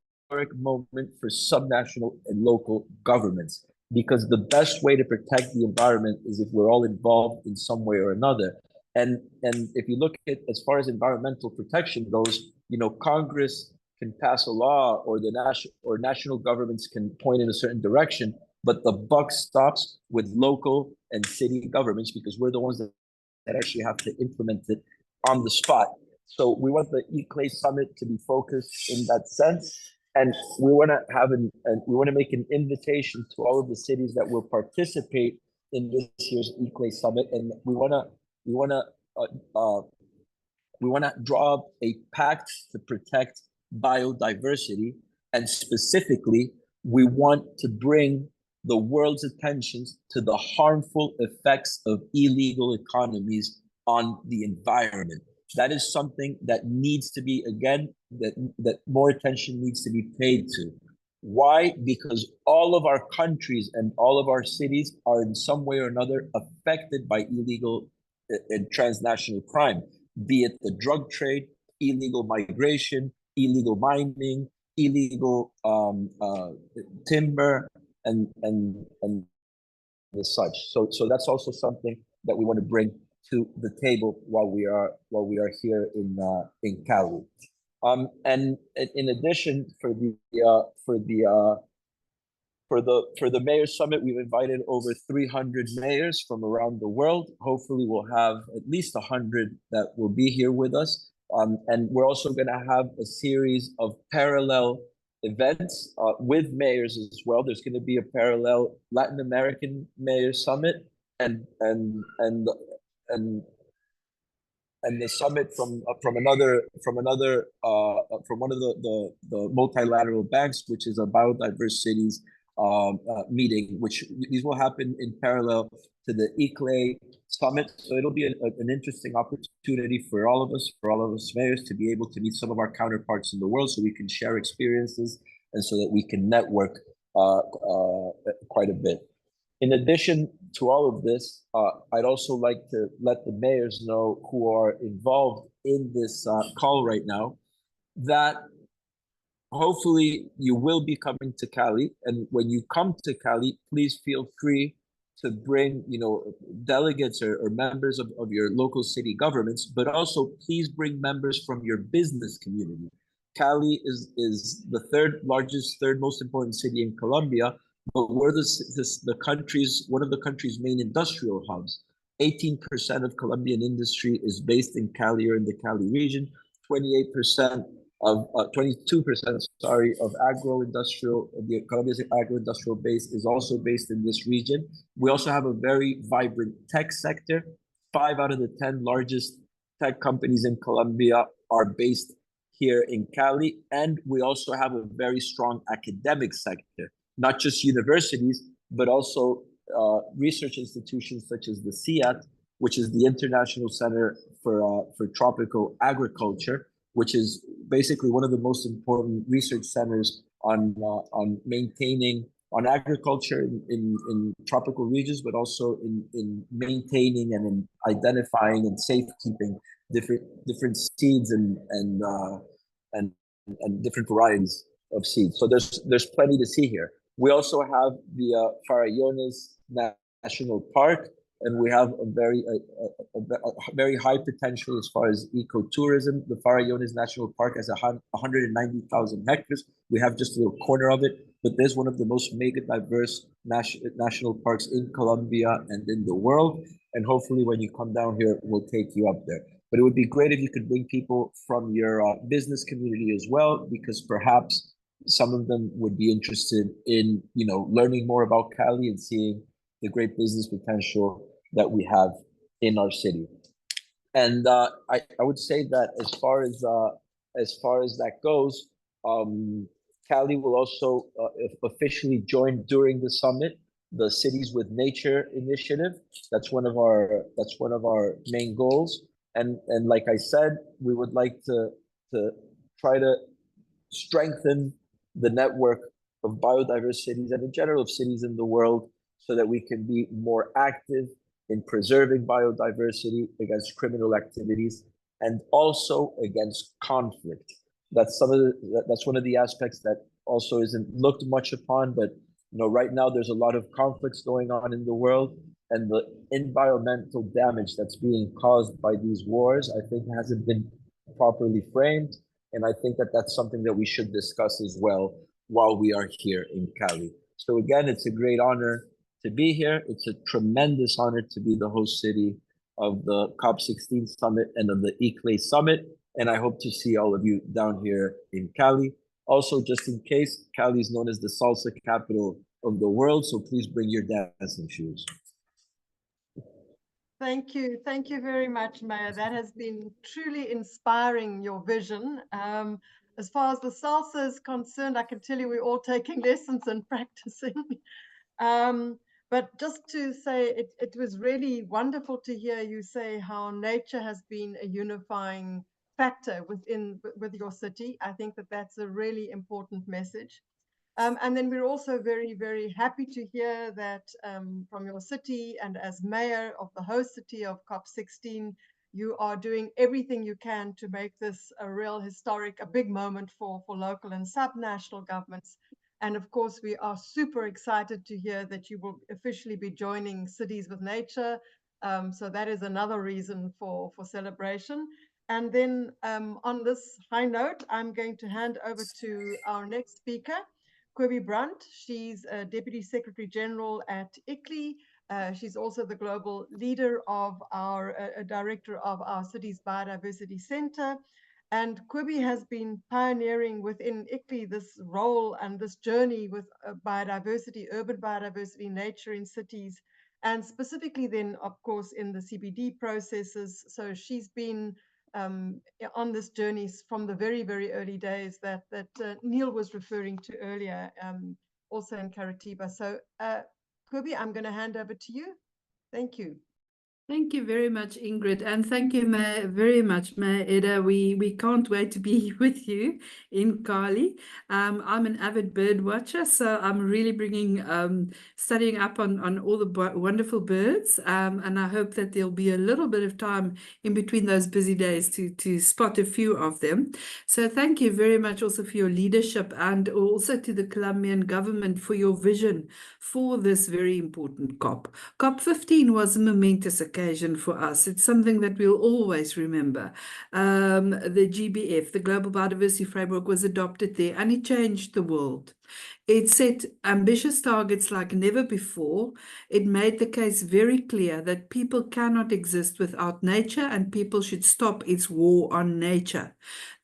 moment for subnational and local governments, because the best way to protect the environment is if we're all involved in some way or another. And if you look at, as far as environmental protection goes, Congress can pass a law, or national governments can point in a certain direction, but the buck stops with local and city governments, because we're the ones that actually have to implement it on the spot. So we want the ICLEI Summit to be focused in that sense. And we want to make an invitation to all of the cities that will participate in this year's ICLEI Summit, and we want to draw up a pact to protect biodiversity, and specifically, we want to bring the world's attentions to the harmful effects of illegal economies on the environment. That is something that needs to be, again, that more attention needs to be paid to. Why? Because all of our countries and all of our cities are in some way or another affected by illegal and transnational crime, be it the drug trade, illegal migration, illegal mining, illegal timber, and the such. So that's also something that we want to bring to the table while we are here in Cali. And in addition, for the Mayor Summit, we've invited over 300 mayors from around the world. Hopefully, we'll have at least 100 that will be here with us. And we're also going to have a series of parallel events with mayors as well. There's going to be a parallel Latin American Mayor Summit and the summit from one of the multilateral banks, which is a biodiverse cities meeting, which these will happen in parallel to the ICLEI Summit. So it'll be an interesting opportunity for all of us mayors, to be able to meet some of our counterparts in the world, so we can share experiences and so that we can network quite a bit. In addition to all of this, I'd also like to let the mayors know who are involved in this call right now that hopefully you will be coming to Cali. And when you come to Cali, please feel free to bring, delegates or members of your local city governments, but also please bring members from your business community. Cali is the third most important city in Colombia, but we're one of the country's main industrial hubs. 18% of Colombian industry is based in Cali or in the Cali region. 22% of Colombia's agro-industrial base is also based in this region. We also have a very vibrant tech sector. 5 out of the 10 largest tech companies in Colombia are based here in Cali. And we also have a very strong academic sector, not just universities, but also research institutions such as the CIAT, which is the International Center for Tropical Agriculture, which is basically one of the most important research centers on agriculture in tropical regions, but also in maintaining and in identifying and safekeeping different seeds and different varieties of seeds. So there's plenty to see here. We also have the Farallones National Park, and we have a very high potential as far as ecotourism. The Farallones National Park has 190,000 hectares. We have just a little corner of it, but there's one of the most mega diverse national parks in Colombia and in the world. And hopefully when you come down here, we'll take you up there. But it would be great if you could bring people from your business community as well, because perhaps some of them would be interested in, learning more about Cali and seeing the great business potential that we have in our city. And I would say that as far as that goes, Cali will also officially join during the summit the Cities with Nature initiative. That's one of our main goals. And like I said, we would like to try to strengthen the network of biodiverse cities and in general of cities in the world so that we can be more active in preserving biodiversity against criminal activities and also against conflict. That's one of the aspects that also isn't looked much upon, but right now there's a lot of conflicts going on in the world, and the environmental damage that's being caused by these wars, I think, hasn't been properly framed. And I think that that's something that we should discuss as well while we are here in Cali. So again, it's a great honor to be here. It's a tremendous honor to be the host city of the COP16 summit and of the ICLEI summit. And I hope to see all of you down here in Cali. Also, just in case, Cali is known as the salsa capital of the world. So please bring your dancing shoes. Thank you. Thank you very much, Mayor. That has been truly inspiring, your vision. As far as the salsa is concerned, I can tell you we're all taking lessons and practicing. But just to say, it was really wonderful to hear you say how nature has been a unifying factor with your city. I think that that's a really important message. And then we're also very, very happy to hear that from your city and as mayor of the host city of COP16, you are doing everything you can to make this a real historic, a big moment for local and subnational governments. And of course, we are super excited to hear that you will officially be joining Cities with Nature. So that is another reason for celebration. And then on this high note, I'm going to hand over to our next speaker, Cobie Brunt. She's a Deputy Secretary General at ICLEI. She's also the global leader of director of our Cities Biodiversity Centre. And Cobie has been pioneering within ICLEI this role and this journey with biodiversity, urban biodiversity, nature in cities, and specifically then, of course, in the CBD processes. So she's been on this journey from the very, very early days that Neil was referring to earlier, also in Curitiba. So Cobie, I'm going to hand over to you. Thank you. Thank you very much, Ingrid, and thank you very much, Mayor Eda. We can't wait to be with you in Cali. I'm an avid bird watcher, so I'm really studying up on all the wonderful birds, and I hope that there'll be a little bit of time in between those busy days to spot a few of them. So thank you very much also for your leadership, and also to the Colombian government for your vision for this very important COP. COP15 was a momentous occasion for us. It's something that we'll always remember. The GBF, the Global Biodiversity Framework, was adopted there, and it changed the world. It set ambitious targets like never before. It made the case very clear that people cannot exist without nature, and people should stop its war on nature.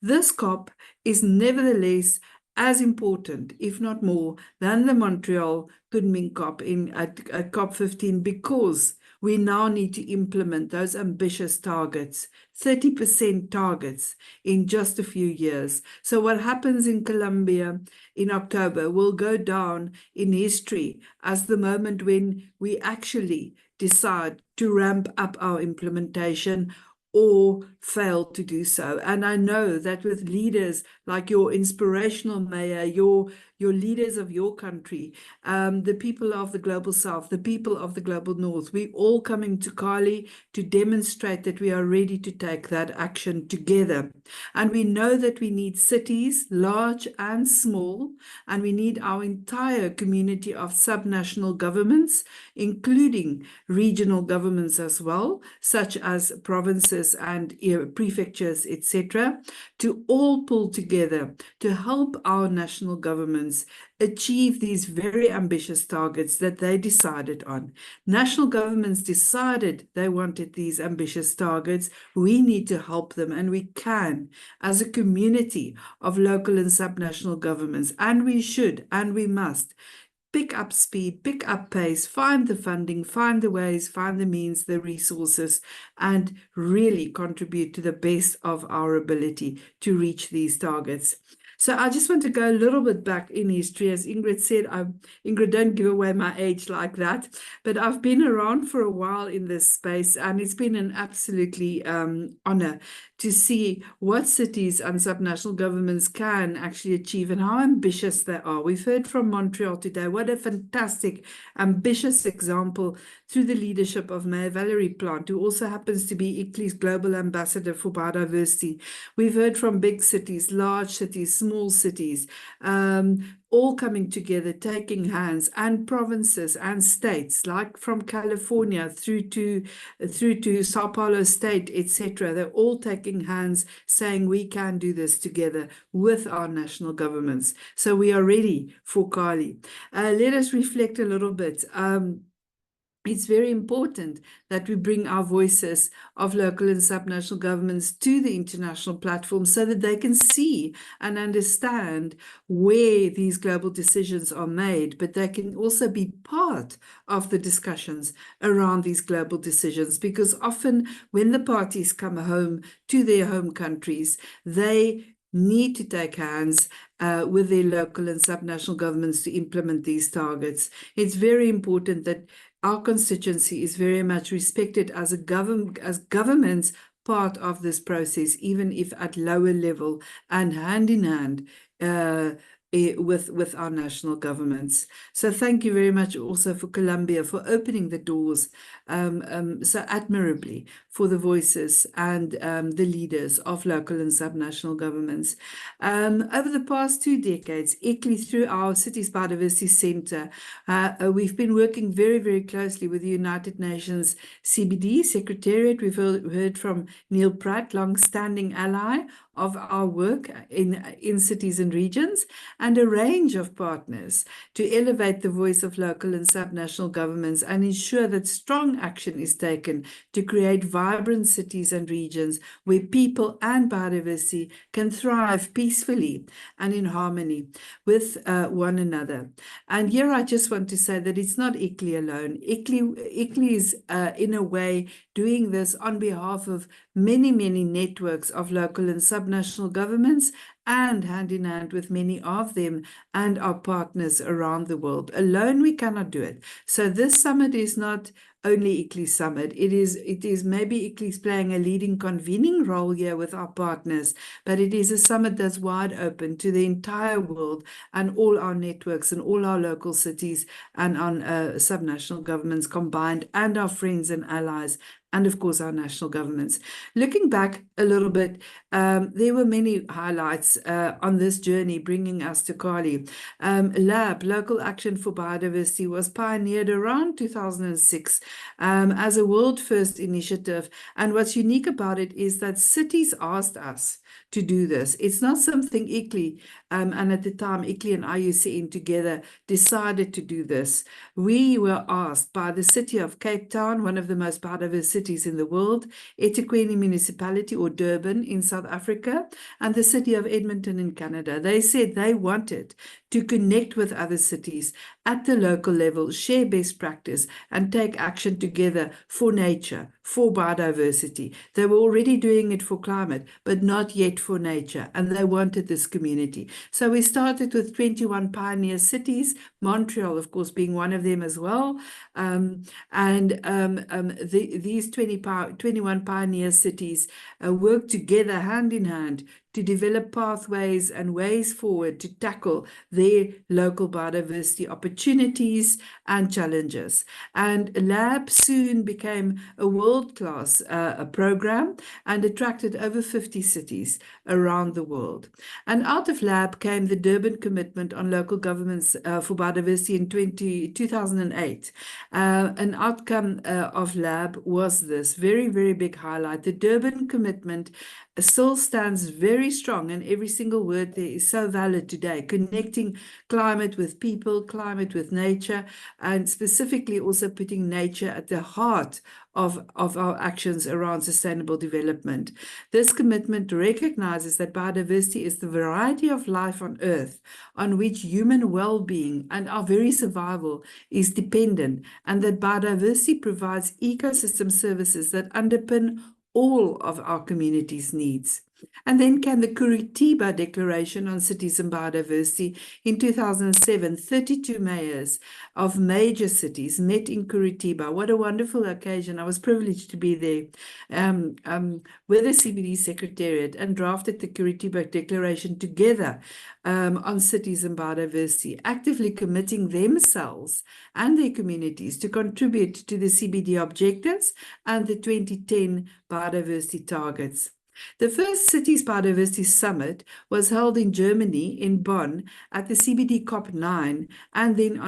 This COP is nevertheless as important, if not more, than the Montreal Kunming COP at COP15, because we now need to implement those ambitious targets, 30% targets in just a few years. So what happens in Colombia in October will go down in history as the moment when we actually decide to ramp up our implementation or fail to do so. And I know that with leaders like your inspirational mayor, your leaders of your country, the people of the Global South, the people of the Global North, we all coming to Cali to demonstrate that we are ready to take that action together. And we know that we need cities, large and small, and we need our entire community of subnational governments, including regional governments as well, such as provinces and prefectures, etc., to all pull together to help our national governments achieve these very ambitious targets that they decided on. National governments decided they wanted these ambitious targets. We need to help them, and we can as a community of local and subnational governments, and we should and we must pick up speed, pick up pace, find the funding, find the ways, find the means, the resources, and really contribute to the best of our ability to reach these targets. So I just want to go a little bit back in history. As Ingrid said, Ingrid, don't give away my age like that, but I've been around for a while in this space, and it's been an absolutely honor to see what cities and subnational governments can actually achieve and how ambitious they are. We've heard from Montreal today. What a fantastic, ambitious example through the leadership of Mayor Valerie Plante, who also happens to be ICLEI's Global Ambassador for Biodiversity. We've heard from big cities, large cities, small cities, all coming together, taking hands, and provinces and states, like from California through to Sao Paulo State, etc. They're all taking hands, saying we can do this together with our national governments. So we are ready for Cali. Let us reflect a little bit. It's very important that we bring our voices of local and subnational governments to the international platform so that they can see and understand where these global decisions are made, but they can also be part of the discussions around these global decisions, because often when the parties come home to their home countries, they need to take hands with their local and subnational governments to implement these targets. It's very important that our constituency is very much respected as government's part of this process, even if at lower level and hand in hand with our national governments. So thank you very much also for Colombia for opening the doors so admirably for the voices and the leaders of local and subnational governments. Over the past 2 decades, ICLEI, through our Cities Biodiversity Centre, we've been working very, very closely with the United Nations CBD Secretariat. We've heard from Neil Pratt, long-standing ally of our work in cities and regions, and a range of partners to elevate the voice of local and subnational governments and ensure that strong action is taken to create vibrant cities and regions where people and biodiversity can thrive peacefully and in harmony with one another. And here I just want to say that it's not ICLEI alone. ICLEI is in a way doing this on behalf of many, many networks of local and subnational governments, and hand in hand with many of them and our partners around the world. Alone, we cannot do it. So this summit is not only ICLEI summit. It is maybe ICLEI's playing a leading convening role here with our partners, but it is a summit that's wide open to the entire world and all our networks and all our local cities and our subnational governments combined, and our friends and allies, and of course our national governments. Looking back a little bit, there were many highlights on this journey bringing us to Cali. LAB, Local Action for Biodiversity, was pioneered around 2006 as a world first initiative. And what's unique about it is that cities asked us to do this. It's not something ICLEI, and at the time ICLEI and IUCN together decided to do this. We were asked by the city of Cape Town, one of the most biodiverse cities in the world, eThekwini Municipality or Durban in South Africa, and the city of Edmonton in Canada. They said they wanted to connect with other cities at the local level, share best practice, and take action together for nature, for biodiversity. They were already doing it for climate, but not yet for nature, and they wanted this community. So we started with 21 pioneer cities, Montreal, of course, being one of them as well. These 21 pioneer cities work together hand in hand to develop pathways and ways forward to tackle their local biodiversity opportunities and challenges. And LAB soon became a world-class program and attracted over 50 cities around the world. And out of LAB came the Durban Commitment on Local Governments for Biodiversity in 2008. An outcome of LAB was this very, very big highlight. The Durban Commitment still stands very strong, and every single word there is so valid today, connecting climate with people, climate with nature, and specifically also putting nature at the heart of our actions around sustainable development. This commitment recognizes that biodiversity is the variety of life on Earth on which human well-being and our very survival is dependent, and that biodiversity provides ecosystem services that underpin all of our community's needs. And then came the Curitiba Declaration on Cities and Biodiversity. In 2007, 32 mayors of major cities met in Curitiba. What a wonderful occasion. I was privileged to be there with the CBD Secretariat and drafted the Curitiba Declaration together on cities and biodiversity, actively committing themselves and their communities to contribute to the CBD objectives and the 2010 biodiversity targets. The first Cities Biodiversity Summit was held in Germany, in Bonn, at the CBD COP9, and then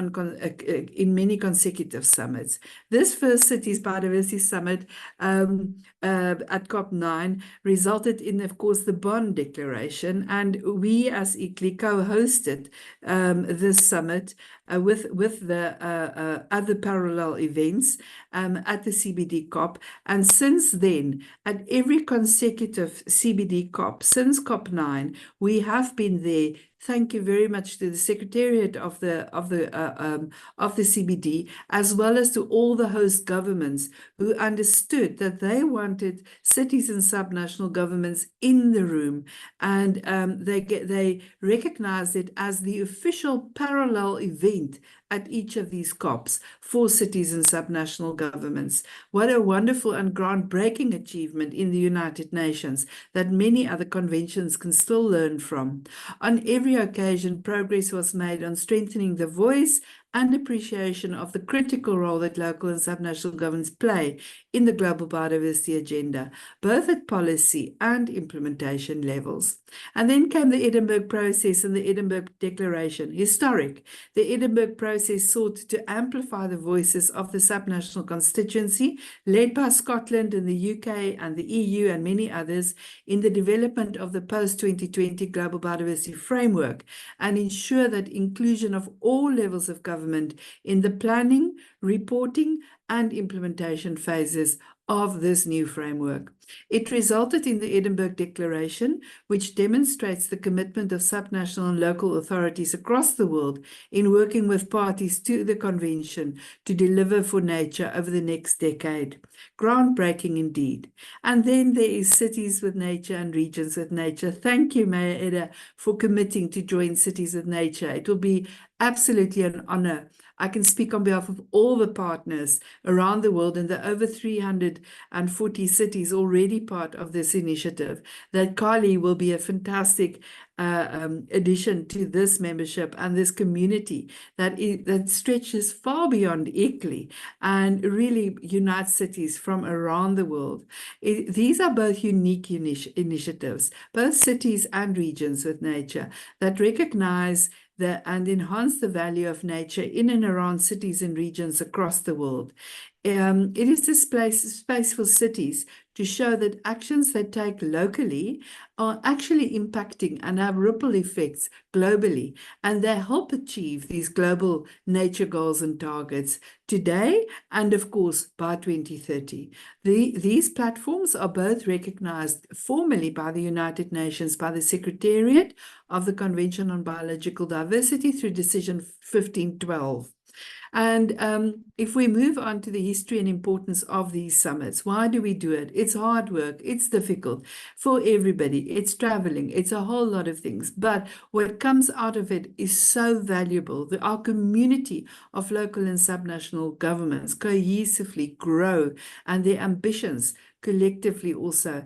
in many consecutive summits. This first Cities Biodiversity Summit at COP9 resulted in, of course, the Bonn Declaration, and we as ICLEI co-hosted this summit with the other parallel events at the CBD COP. And since then, at every consecutive CBD COP, since COP9, we have been there. Thank you very much to the Secretariat of the CBD, as well as to all the host governments who understood that they wanted cities and subnational governments in the room, and they recognized it as the official parallel event at each of these COPs for cities and subnational governments. What a wonderful and groundbreaking achievement in the United Nations that many other conventions can still learn from. On every occasion, progress was made on strengthening the voice and appreciation of the critical role that local and subnational governments play in the global biodiversity agenda, both at policy and implementation levels. And then came the Edinburgh process and the Edinburgh Declaration. Historic. The Edinburgh process sought to amplify the voices of the subnational constituency, led by Scotland and the UK and the EU and many others, in the development of the post-2020 Global Biodiversity Framework, and ensure that inclusion of all levels of government in the planning, reporting, and implementation phases of this new framework. It resulted in the Edinburgh Declaration, which demonstrates the commitment of subnational and local authorities across the world in working with parties to the convention to deliver for nature over the next decade. Groundbreaking indeed. And then there is Cities with Nature and Regions with Nature. Thank you, Mayor Edda, for committing to join Cities with Nature. It will be absolutely an honor. I can speak on behalf of all the partners around the world and the over 340 cities already part of this initiative, that Cali will be a fantastic addition to this membership and this community that stretches far beyond ICLEI and really unites cities from around the world. These are both unique initiatives, both cities and regions with nature, that recognize and enhance the value of nature in and around cities and regions across the world. It is this space for cities to show that actions they take locally are actually impacting and have ripple effects globally, and they help achieve these global nature goals and targets today and, of course, by 2030. These platforms are both recognized formally by the United Nations, by the Secretariat of the Convention on Biological Diversity through Decision 1512. And if we move on to the history and importance of these summits, why do we do it? It's hard work. It's difficult for everybody. It's traveling. It's a whole lot of things. But what comes out of it is so valuable. Our community of local and subnational governments cohesively grow, and their ambitions collectively also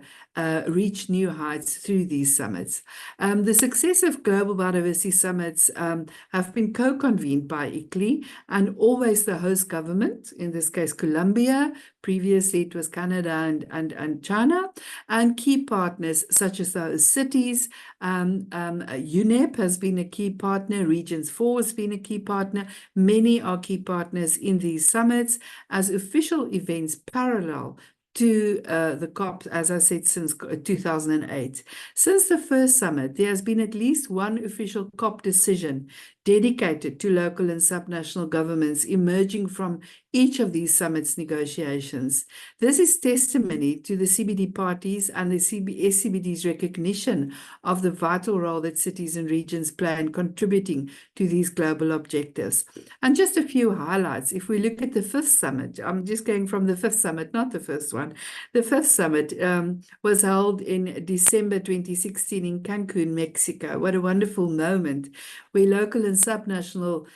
reach new heights through these summits. The successive Global Biodiversity Summits have been co-convened by ICLEI and always the host government, in this case Colombia, previously it was Canada and China, and key partners such as those cities. UNEP has been a key partner, Regions 4 has been a key partner. Many are key partners in these summits as official events parallel to the COP, as I said, since 2008. Since the first summit, there has been at least one official COP decision dedicated to local and subnational governments emerging from each of these summits negotiations. This is testimony to the CBD parties and the SCBD's recognition of the vital role that cities and regions play in contributing to these global objectives. And just a few highlights. If we look at the fifth summit, I'm just going from the fifth summit, not the first one. The fifth summit was held in December 2016 in Cancun, Mexico. What a wonderful moment, where local and subnational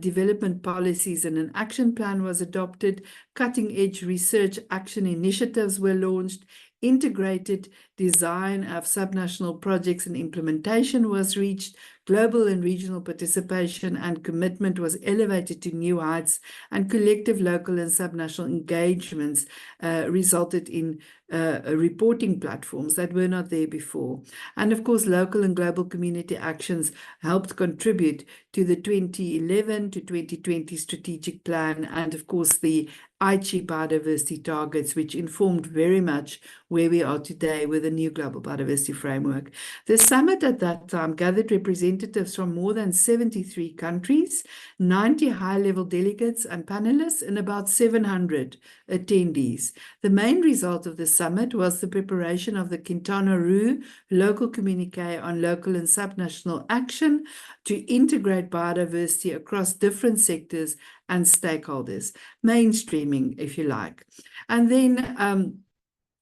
development policies and an action plan was adopted, cutting-edge research action initiatives were launched, integrated design of subnational projects and implementation was reached, global and regional participation and commitment was elevated to new heights, and collective local and subnational engagements resulted in reporting platforms that were not there before. And of course, local and global community actions helped contribute to the 2011 to 2020 strategic plan, and of course the ICLEI biodiversity targets, which informed very much where we are today with the new Global Biodiversity Framework. The summit at that time gathered representatives from more than 73 countries, 90 high-level delegates and panelists, and about 700 attendees. The main result of the summit was the preparation of the Quintana Roo local communique on local and subnational action to integrate biodiversity across different sectors and stakeholders, mainstreaming, if you like. And then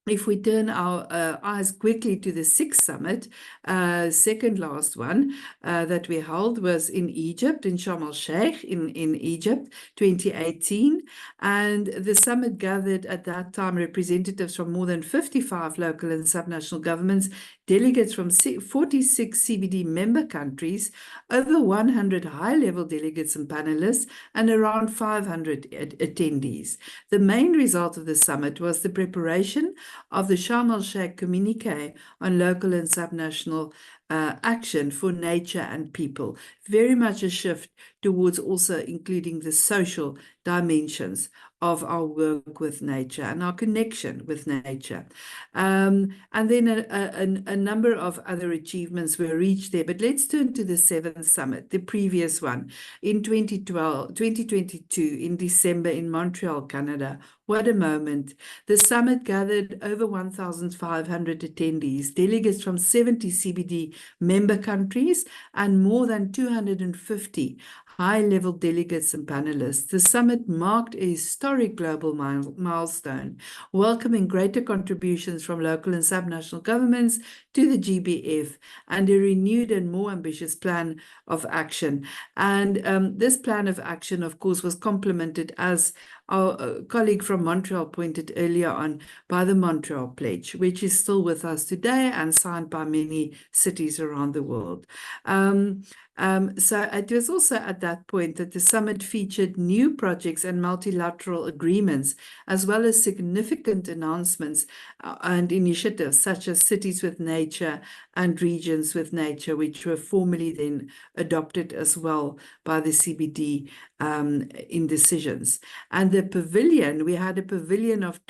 if we turn our eyes quickly to the sixth summit, second last one that we held was in Egypt, in Sharm el-Sheikh in Egypt, 2018. And the summit gathered at that time representatives from more than 55 local and subnational governments, delegates from 46 CBD member countries, over 100 high-level delegates and panelists, and around 500 attendees. The main result of the summit was the preparation of the Sharm el-Sheikh communique on local and subnational action for nature and people. Very much a shift towards also including the social dimensions of our work with nature and our connection with nature. And then a number of other achievements were reached there. But let's turn to the seventh summit, the previous one, in 2022, in December in Montreal, Canada. What a moment. The summit gathered over 1,500 attendees, delegates from 70 CBD member countries, and more than 250 high-level delegates and panelists. The summit marked a historic global milestone, welcoming greater contributions from local and subnational governments to the GBF and a renewed and more ambitious plan of action. And this plan of action, of course, was complemented, as our colleague from Montreal pointed earlier on, by the Montreal Pledge, which is still with us today and signed by many cities around the world. So it was also at that point that the summit featured new projects and multilateral agreements, as well as significant announcements and initiatives such as Cities with Nature and Regions with Nature, which were formally then adopted as well by the CBD in decisions. And the pavilion, we had a pavilion of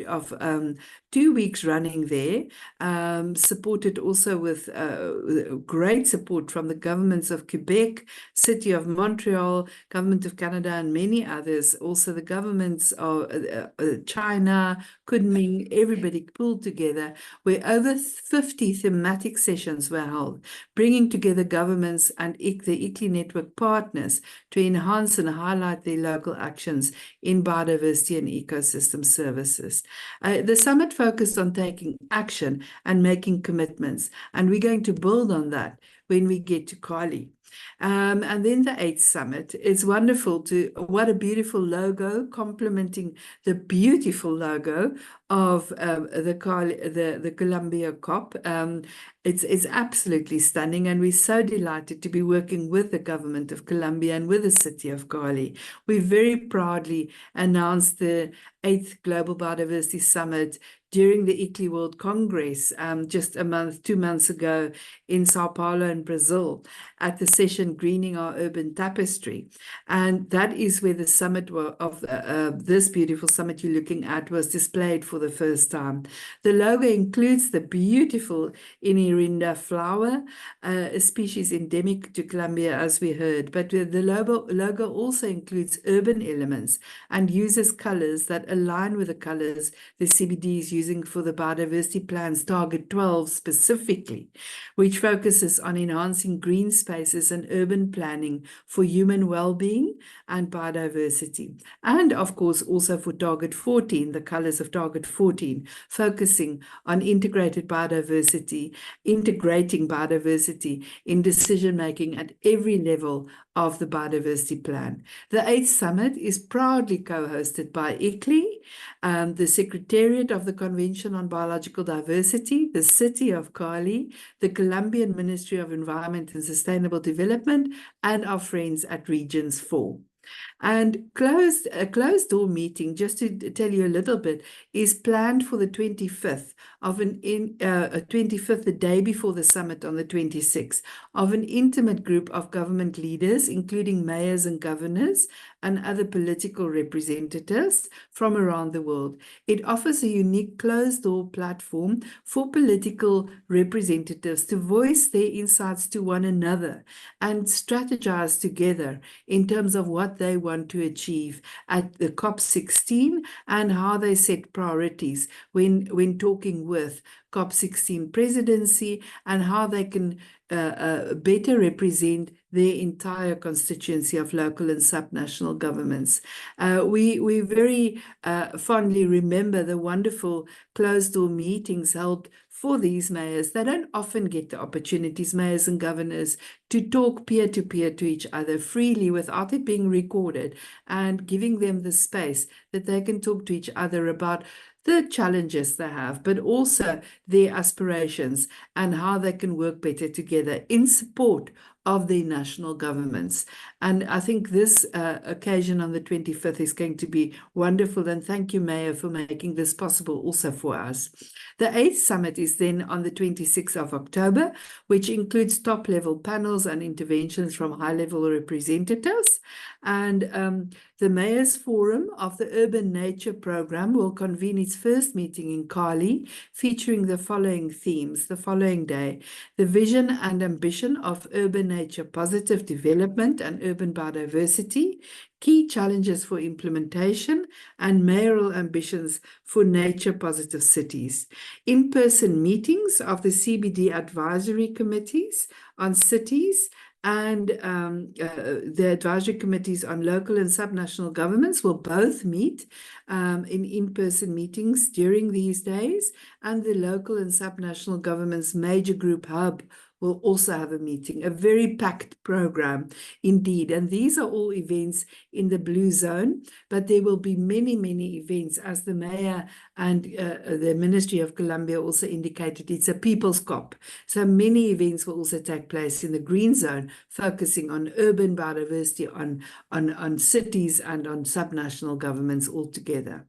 2 weeks running there, supported also with great support from the governments of Quebec, City of Montreal, Government of Canada, and many others. Also the governments of China, Kunming, everybody pulled together, where over 50 thematic sessions were held, bringing together governments and the ICLEI network partners to enhance and highlight their local actions in biodiversity and ecosystem services. The summit focused on taking action and making commitments, and we're going to build on that when we get to Cali. And then the 8th summit. It's wonderful what a beautiful logo, complementing the beautiful logo of the Columbia COP. It's absolutely stunning, and we're so delighted to be working with the government of Colombia and with the city of Cali. We very proudly announced the 8th Global Biodiversity Summit during the ICLEI World Congress just 2 months ago in Sao Paulo in Brazil at the session Greening Our Urban Tapestry. And that is where the summit of this beautiful summit you're looking at was displayed for the first time. The logo includes the beautiful Inirinda flower, a species endemic to Colombia, as we heard. But the logo also includes urban elements and uses colors that align with the colors the CBD is using for the Biodiversity Plan's Target 12 specifically, which focuses on enhancing green spaces and urban planning for human well-being and biodiversity. And of course, also for Target 14, the colors of Target 14, focusing on integrating biodiversity in decision-making at every level of the biodiversity plan. The 8th summit is proudly co-hosted by ICLEI, the Secretariat of the Convention on Biological Diversity, the City of Cali, the Colombian Ministry of Environment and Sustainable Development, and our friends at Regions 4. And a closed door meeting, just to tell you a little bit, is planned for the 25th the day before the summit on the 26th, of an intimate group of government leaders, including mayors and governors and other political representatives from around the world. It offers a unique closed door platform for political representatives to voice their insights to one another and strategize together in terms of what they want to achieve at the COP16 and how they set priorities when talking with COP16 presidency and how they can better represent their entire constituency of local and subnational governments. We very fondly remember the wonderful closed-door meetings held for these mayors. They don't often get the opportunities, mayors and governors, to talk peer-to-peer to each other freely without it being recorded, and giving them the space that they can talk to each other about the challenges they have, but also their aspirations and how they can work better together in support of their national governments. And I think this occasion on the 25th is going to be wonderful. And thank you, Mayor, for making this possible also for us. The 8th summit is then on the 26th of October, which includes top-level panels and interventions from high-level representatives. And the Mayors Forum of the Urban Nature Program will convene its first meeting in Cali, featuring the following themes the following day: the vision and ambition of urban nature positive development and urban biodiversity, key challenges for implementation, and mayoral ambitions for nature positive cities. In-person meetings of the CBD advisory committees on cities and the advisory committees on local and subnational governments will both meet in-person meetings during these days, and the local and subnational governments major group hub will also have a meeting, a very packed program indeed. And these are all events in the blue zone, but there will be many, many events, as the mayor and the Ministry of Colombia also indicated. It's a people's COP. So many events will also take place in the green zone, focusing on urban biodiversity, on cities and on subnational governments altogether.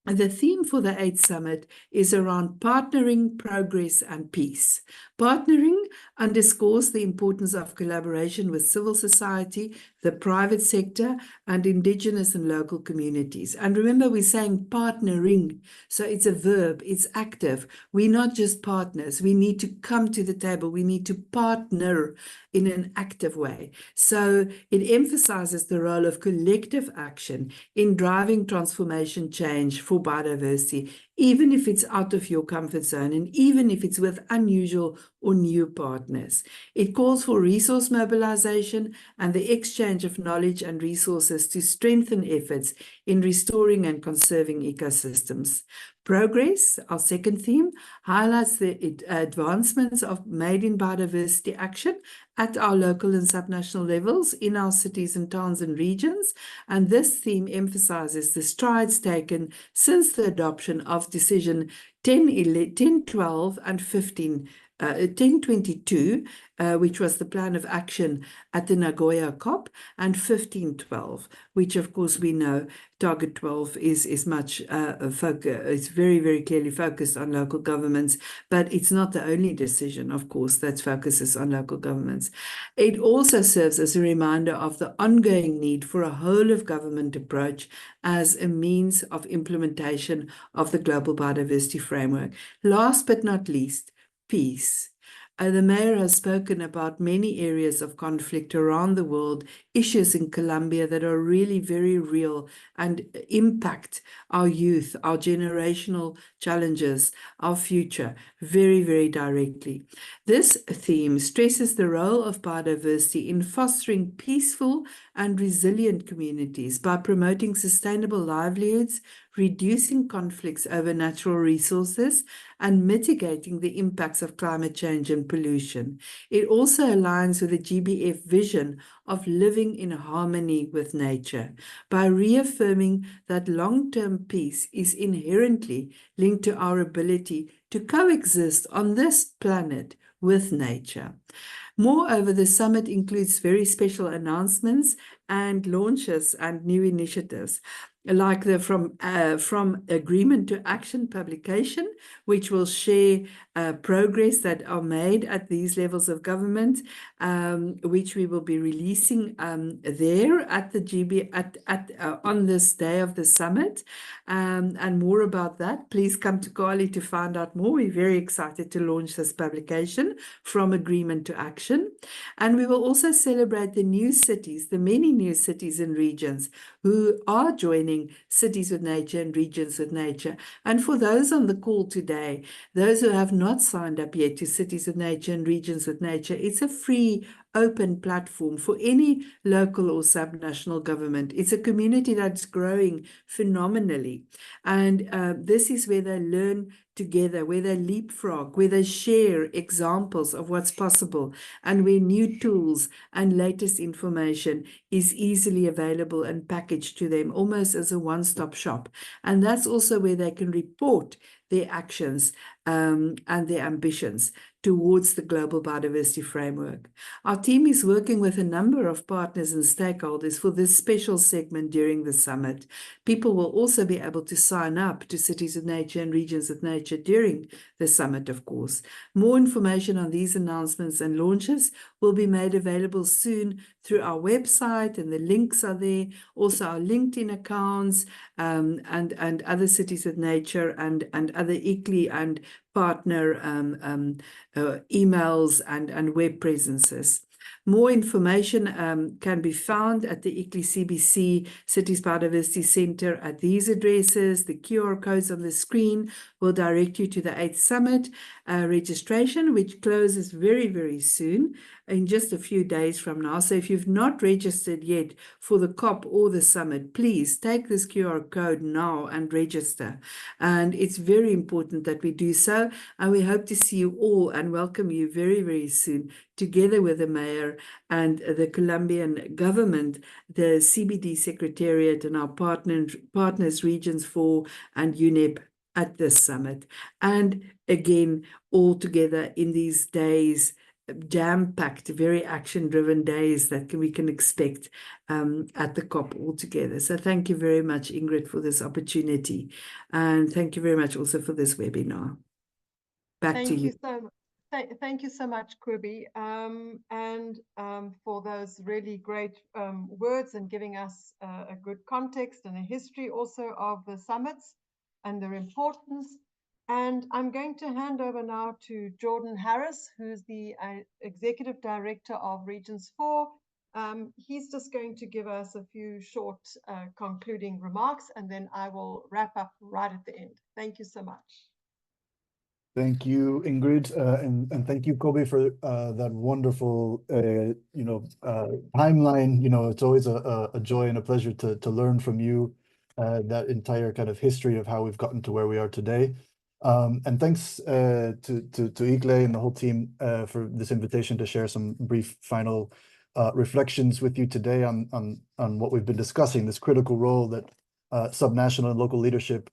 The theme for the 8th summit is around partnering, progress, and peace. Partnering underscores the importance of collaboration with civil society, the private sector, and indigenous and local communities. And remember, we're saying partnering, so it's a verb, it's active. We're not just partners. We need to come to the table. We need to partner in an active way. So it emphasizes the role of collective action in driving transformation change for biodiversity, even if it's out of your comfort zone and even if it's with unusual or new partners. It calls for resource mobilization and the exchange of knowledge and resources to strengthen efforts in restoring and conserving ecosystems. Progress, our second theme, highlights the advancements made in biodiversity action at our local and subnational levels in our cities and towns and regions. And this theme emphasizes the strides taken since the adoption of Decision 10, 12, and 15 1022, which was the plan of action at the Nagoya COP, and 1512, which of course we know Target 12 is much it's very, very clearly focused on local governments, but it's not the only decision, of course, that focuses on local governments. It also serves as a reminder of the ongoing need for a whole of government approach as a means of implementation of the Global Biodiversity Framework. Last but not least, peace. The mayor has spoken about many areas of conflict around the world, issues in Colombia that are really very real and impact our youth, our generational challenges, our future very, very directly. This theme stresses the role of biodiversity in fostering peaceful and resilient communities by promoting sustainable livelihoods, reducing conflicts over natural resources, and mitigating the impacts of climate change and pollution. It also aligns with the GBF vision of living in harmony with nature by reaffirming that long-term peace is inherently linked to our ability to coexist on this planet with nature. Moreover, the summit includes very special announcements and launches and new initiatives, like the From Agreement to Action publication, which will share progress that are made at these levels of government, which we will be releasing there at the on this day of the summit. And more about that, please come to Cali to find out more. We're very excited to launch this publication, From Agreement to Action. And we will also celebrate the new cities, the many new cities and regions who are joining Cities with Nature and Regions with Nature. And for those on the call today, those who have not signed up yet to Cities with Nature and Regions with Nature, it's a free, open platform for any local or subnational government. It's a community that's growing phenomenally. And this is where they learn together, where they leapfrog, where they share examples of what's possible, and where new tools and latest information is easily available and packaged to them almost as a one-stop shop. And that's also where they can report their actions and their ambitions towards the Global Biodiversity Framework. Our team is working with a number of partners and stakeholders for this special segment during the summit. People will also be able to sign up to Cities of Nature and Regions of Nature during the summit, of course. More information on these announcements and launches will be made available soon through our website, and the links are there. Also our LinkedIn accounts and other Cities of Nature and other ICLEI and partner emails and web presences. More information can be found at the ICLEI CBC Cities Biodiversity Centre at these addresses. The QR codes on the screen will direct you to the 8th Summit registration, which closes very, very soon, in just a few days from now. So if you've not registered yet for the COP or the summit, please take this QR code now and register. And it's very important that we do so. And we hope to see you all and welcome you very, very soon, together with the mayor and the Colombian government, the CBD Secretariat, and our partners, Regions 4 and UNEP, at this summit. And again, all together in these days, jam-packed, very action-driven days that we can expect at the COP altogether. So thank you very much, Ingrid, for this opportunity. And thank you very much also for this webinar. Back to you. Thank you so much, Quibi, and for those really great words and giving us a good context and a history also of the summits and their importance. And I'm going to hand over now to Jordan Harris, who's the Executive Director of Regions 4. He's just going to give us a few short concluding remarks, and then I will wrap up right at the end. Thank you so much. Thank you, Ingrid, and thank you, Kobe, for that wonderful, timeline. It's always a joy and a pleasure to learn from you that entire kind of history of how we've gotten to where we are today. And thanks to ICLEI and the whole team for this invitation to share some brief final reflections with you today on what we've been discussing, this critical role that subnational and local leadership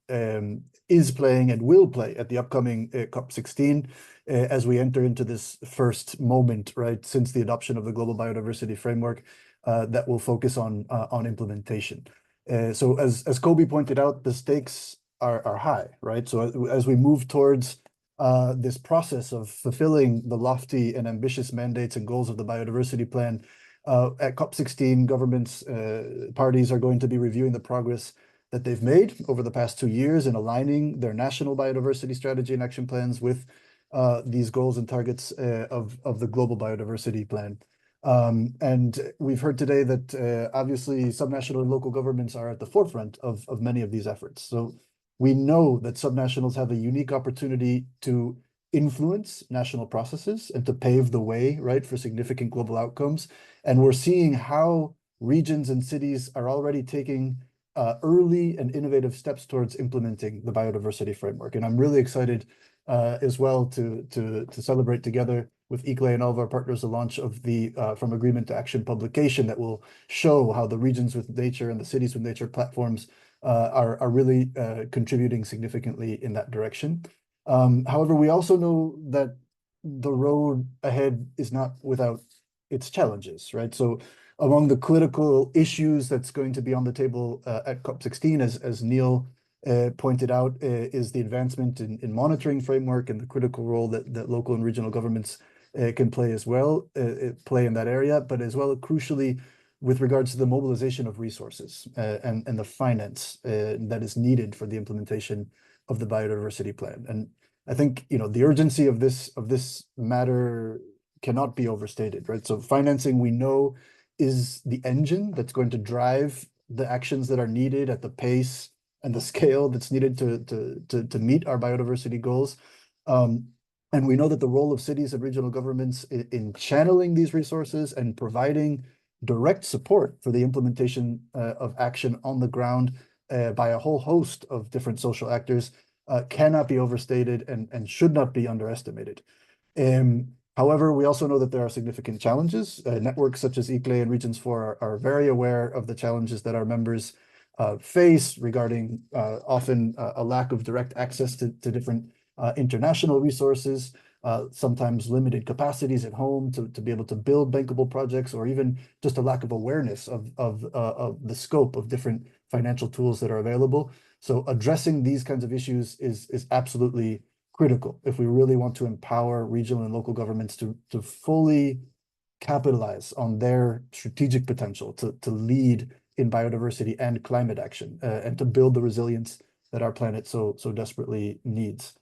is playing and will play at the upcoming COP16. as we enter into this first moment, right, since the adoption of the Global Biodiversity Framework that will focus on implementation. So as Kobe pointed out, the stakes are high, right? So as we move towards this process of fulfilling the lofty and ambitious mandates and goals of the biodiversity plan, at COP16, governments, parties are going to be reviewing the progress that they've made over the past 2 years in aligning their national biodiversity strategy and action plans with these goals and targets of the Global Biodiversity Plan. And we've heard today that obviously subnational and local governments are at the forefront of many of these efforts. So we know that subnationals have a unique opportunity to influence national processes and to pave the way, right, for significant global outcomes. And we're seeing how regions and cities are already taking early and innovative steps towards implementing the biodiversity framework. And I'm really excited as well to celebrate together with ICLEI and all of our partners the launch of the From Agreement to Action publication that will show how the Regions with Nature and the Cities with Nature platforms are really contributing significantly in that direction. However, we also know that the road ahead is not without its challenges, right? So among the critical issues that's going to be on the table at COP16, as Neil pointed out, is the advancement in monitoring framework and the critical role that local and regional governments can play as well, play in that area, but as well, crucially, with regards to the mobilization of resources and the finance that is needed for the implementation of the biodiversity plan. And I think, you know, the urgency of this matter cannot be overstated, right? So financing, we know, is the engine that's going to drive the actions that are needed at the pace and the scale that's needed to meet our biodiversity goals. And we know that the role of cities and regional governments in channeling these resources and providing direct support for the implementation of action on the ground by a whole host of different social actors cannot be overstated and should not be underestimated. However, we also know that there are significant challenges. Networks such as ICLEI and Regions 4 are very aware of the challenges that our members face regarding often a lack of direct access to different international resources, sometimes limited capacities at home to be able to build bankable projects, or even just a lack of awareness of the scope of different financial tools that are available. So addressing these kinds of issues is absolutely critical if we really want to empower regional and local governments to fully capitalize on their strategic potential to lead in biodiversity and climate action and to build the resilience that our planet so desperately needs.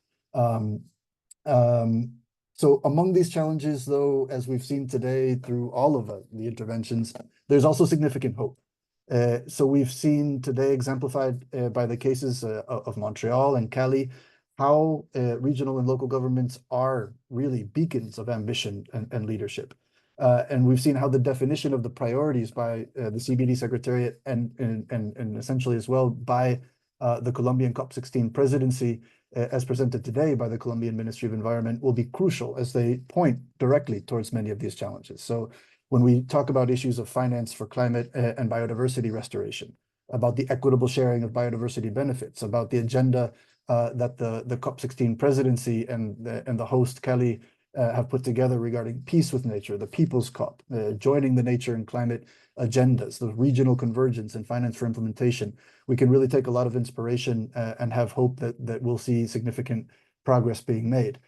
So among these challenges, though, as we've seen today through all of the interventions, there's also significant hope. So we've seen today exemplified by the cases of Montreal and Cali, how regional and local governments are really beacons of ambition and leadership. And we've seen how the definition of the priorities by the CBD Secretariat and essentially as well by the Colombian COP16 presidency, as presented today by the Colombian Ministry of Environment, will be crucial as they point directly towards many of these challenges. So when we talk about issues of finance for climate and biodiversity restoration, about the equitable sharing of biodiversity benefits, about the agenda that the COP16 presidency and the host Cali have put together regarding peace with nature, the People's COP, joining the nature and climate agendas, the regional convergence and finance for implementation, we can really take a lot of inspiration and have hope that we'll see significant progress being made.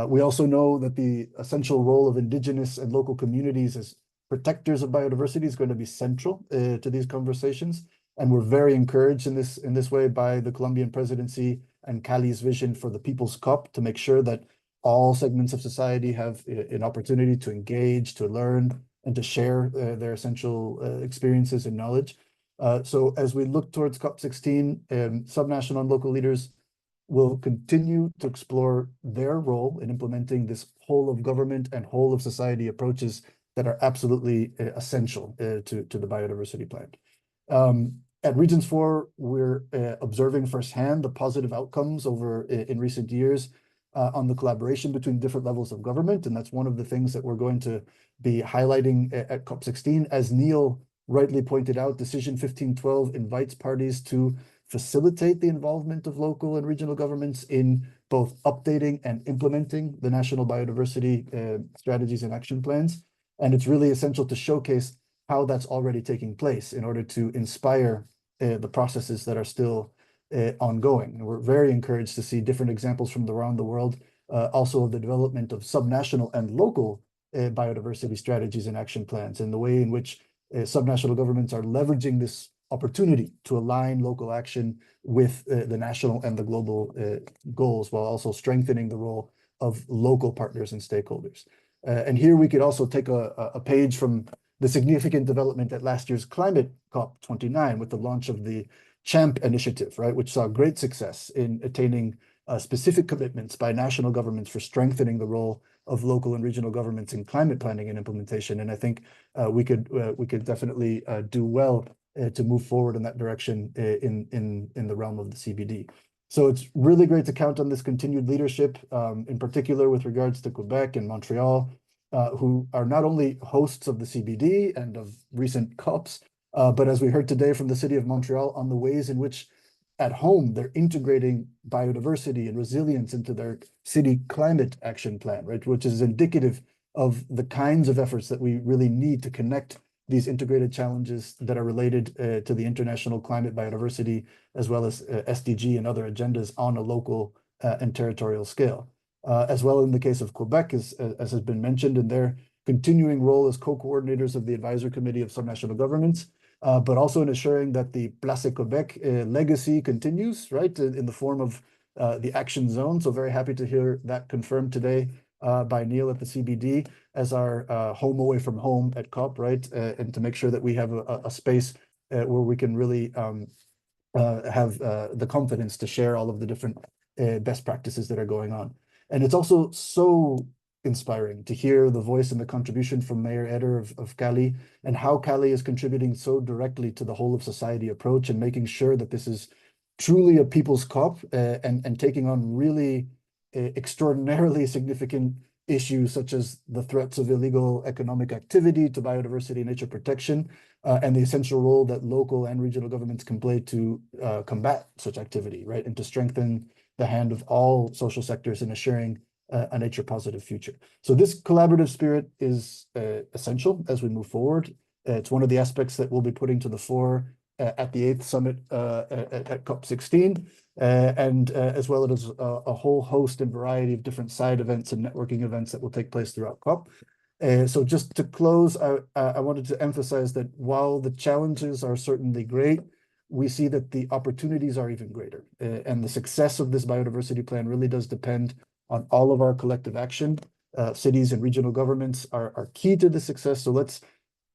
We also know that the essential role of indigenous and local communities as protectors of biodiversity is going to be central to these conversations. And we're very encouraged in this way by the Colombian presidency and Cali's vision for the People's COP to make sure that all segments of society have an opportunity to engage, to learn, and to share their essential experiences and knowledge. So as we look towards COP16, subnational and local leaders will continue to explore their role in implementing this whole of government and whole of society approaches that are absolutely essential to the biodiversity plan. At Regions 4, we're observing firsthand the positive outcomes in recent years on the collaboration between different levels of government. And that's one of the things that we're going to be highlighting at COP16. As Neil rightly pointed out, Decision 1512 invites parties to facilitate the involvement of local and regional governments in both updating and implementing the national biodiversity strategies and action plans. And it's really essential to showcase how that's already taking place in order to inspire the processes that are still ongoing. And we're very encouraged to see different examples from around the world, also of the development of subnational and local biodiversity strategies and action plans, and the way in which subnational governments are leveraging this opportunity to align local action with the national and the global goals, while also strengthening the role of local partners and stakeholders. And here we could also take a page from the significant development at last year's Climate COP29 with the launch of the CHAMP initiative, right, which saw great success in attaining specific commitments by national governments for strengthening the role of local and regional governments in climate planning and implementation. And I think we could definitely do well to move forward in that direction in the realm of the CBD. So it's really great to count on this continued leadership, in particular with regards to Quebec and Montreal, who are not only hosts of the CBD and of recent COPs, but as we heard today from the city of Montreal, on the ways in which at home they're integrating biodiversity and resilience into their city climate action plan, right? Which is indicative of the kinds of efforts that we really need to connect these integrated challenges that are related to the international climate biodiversity, as well as SDG and other agendas on a local and territorial scale. As well in the case of Quebec, as has been mentioned, in their continuing role as co-coordinators of the Advisory Committee of Subnational Governments, but also in assuring that the Place Quebec legacy continues, right, in the form of the Action Zone. So very happy to hear that confirmed today by Neil at the CBD as our home away from home at COP, right, and to make sure that we have a space where we can really have the confidence to share all of the different best practices that are going on. And it's also so inspiring to hear the voice and the contribution from Mayor Eder of Cali, and how Cali is contributing so directly to the whole of society approach and making sure that this is truly a people's COP and taking on really extraordinarily significant issues such as the threats of illegal economic activity to biodiversity and nature protection, and the essential role that local and regional governments can play to combat such activity, right, and to strengthen the hand of all social sectors in assuring a nature positive future. So this collaborative spirit is essential as we move forward. It's one of the aspects that we'll be putting to the fore at the 8th summit at COP16, and as well as a whole host and variety of different side events and networking events that will take place throughout COP. So just to close, I wanted to emphasize that while the challenges are certainly great, we see that the opportunities are even greater. And the success of this biodiversity plan really does depend on all of our collective action. Cities and regional governments are key to the success. So let's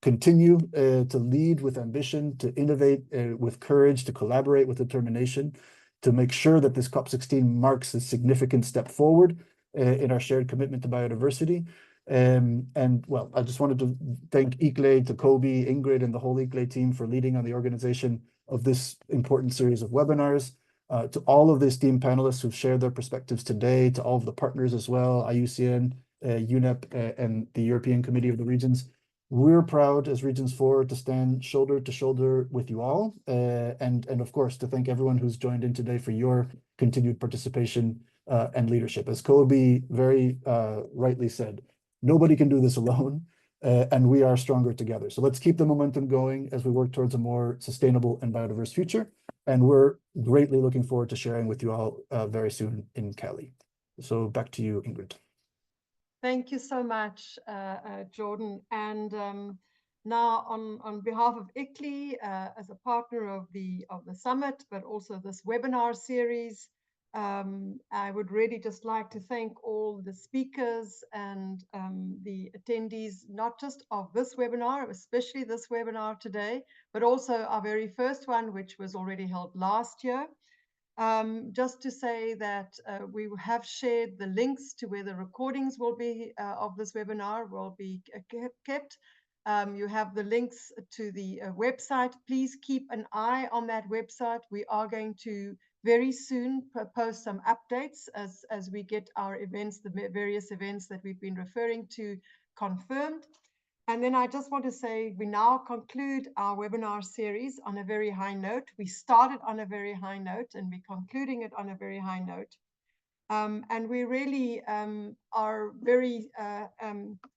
continue to lead with ambition, to innovate with courage, to collaborate with determination, to make sure that this COP16 marks a significant step forward in our shared commitment to biodiversity. And well, I just wanted to thank ICLEI, to Kobe, Ingrid, and the whole ICLEI team for leading on the organization of this important series of webinars. To all of the esteemed panelists who've shared their perspectives today, to all of the partners as well, IUCN, UNEP, and the European Committee of the Regions. We're proud as Regions 4 to stand shoulder to shoulder with you all, and of course to thank everyone who's joined in today for your continued participation and leadership. As Kobe very rightly said, nobody can do this alone, and we are stronger together. So let's keep the momentum going as we work towards a more sustainable and biodiverse future. And we're greatly looking forward to sharing with you all very soon in Cali. So back to you, Ingrid. Thank you so much, Jordan. And now on behalf of ICLEI, as a partner of the summit, but also this webinar series, I would really just like to thank all the speakers and the attendees, not just of this webinar, especially this webinar today, but also our very first one, which was already held last year. Just to say that we have shared the links to where the recordings will be of this webinar will be kept. You have the links to the website. Please keep an eye on that website. We are going to very soon post some updates as we get our events, the various events that we've been referring to, confirmed. And then I just want to say we now conclude our webinar series on a very high note. We started on a very high note and we're concluding it on a very high note. And we really are very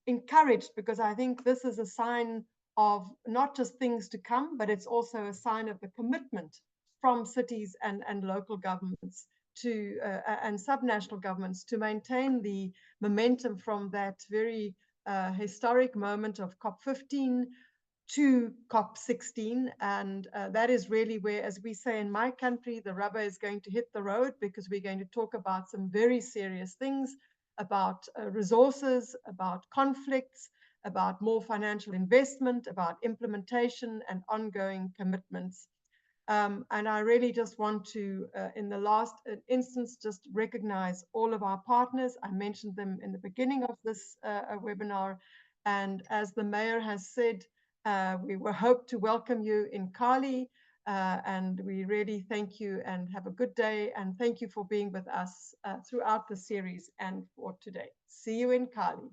encouraged, because I think this is a sign of not just things to come, but it's also a sign of the commitment from cities and local governments to and subnational governments to maintain the momentum from that very historic moment of COP15 to COP16. And that is really where, as we say in my country, the rubber is going to hit the road, because we're going to talk about some very serious things about resources, about conflicts, about more financial investment, about implementation and ongoing commitments. And I really just want to, in the last instance, just recognize all of our partners. I mentioned them in the beginning of this webinar. And as the mayor has said, we hope to welcome you in Cali. And we really thank you and have a good day. And thank you for being with us throughout the series and for today. See you in Cali.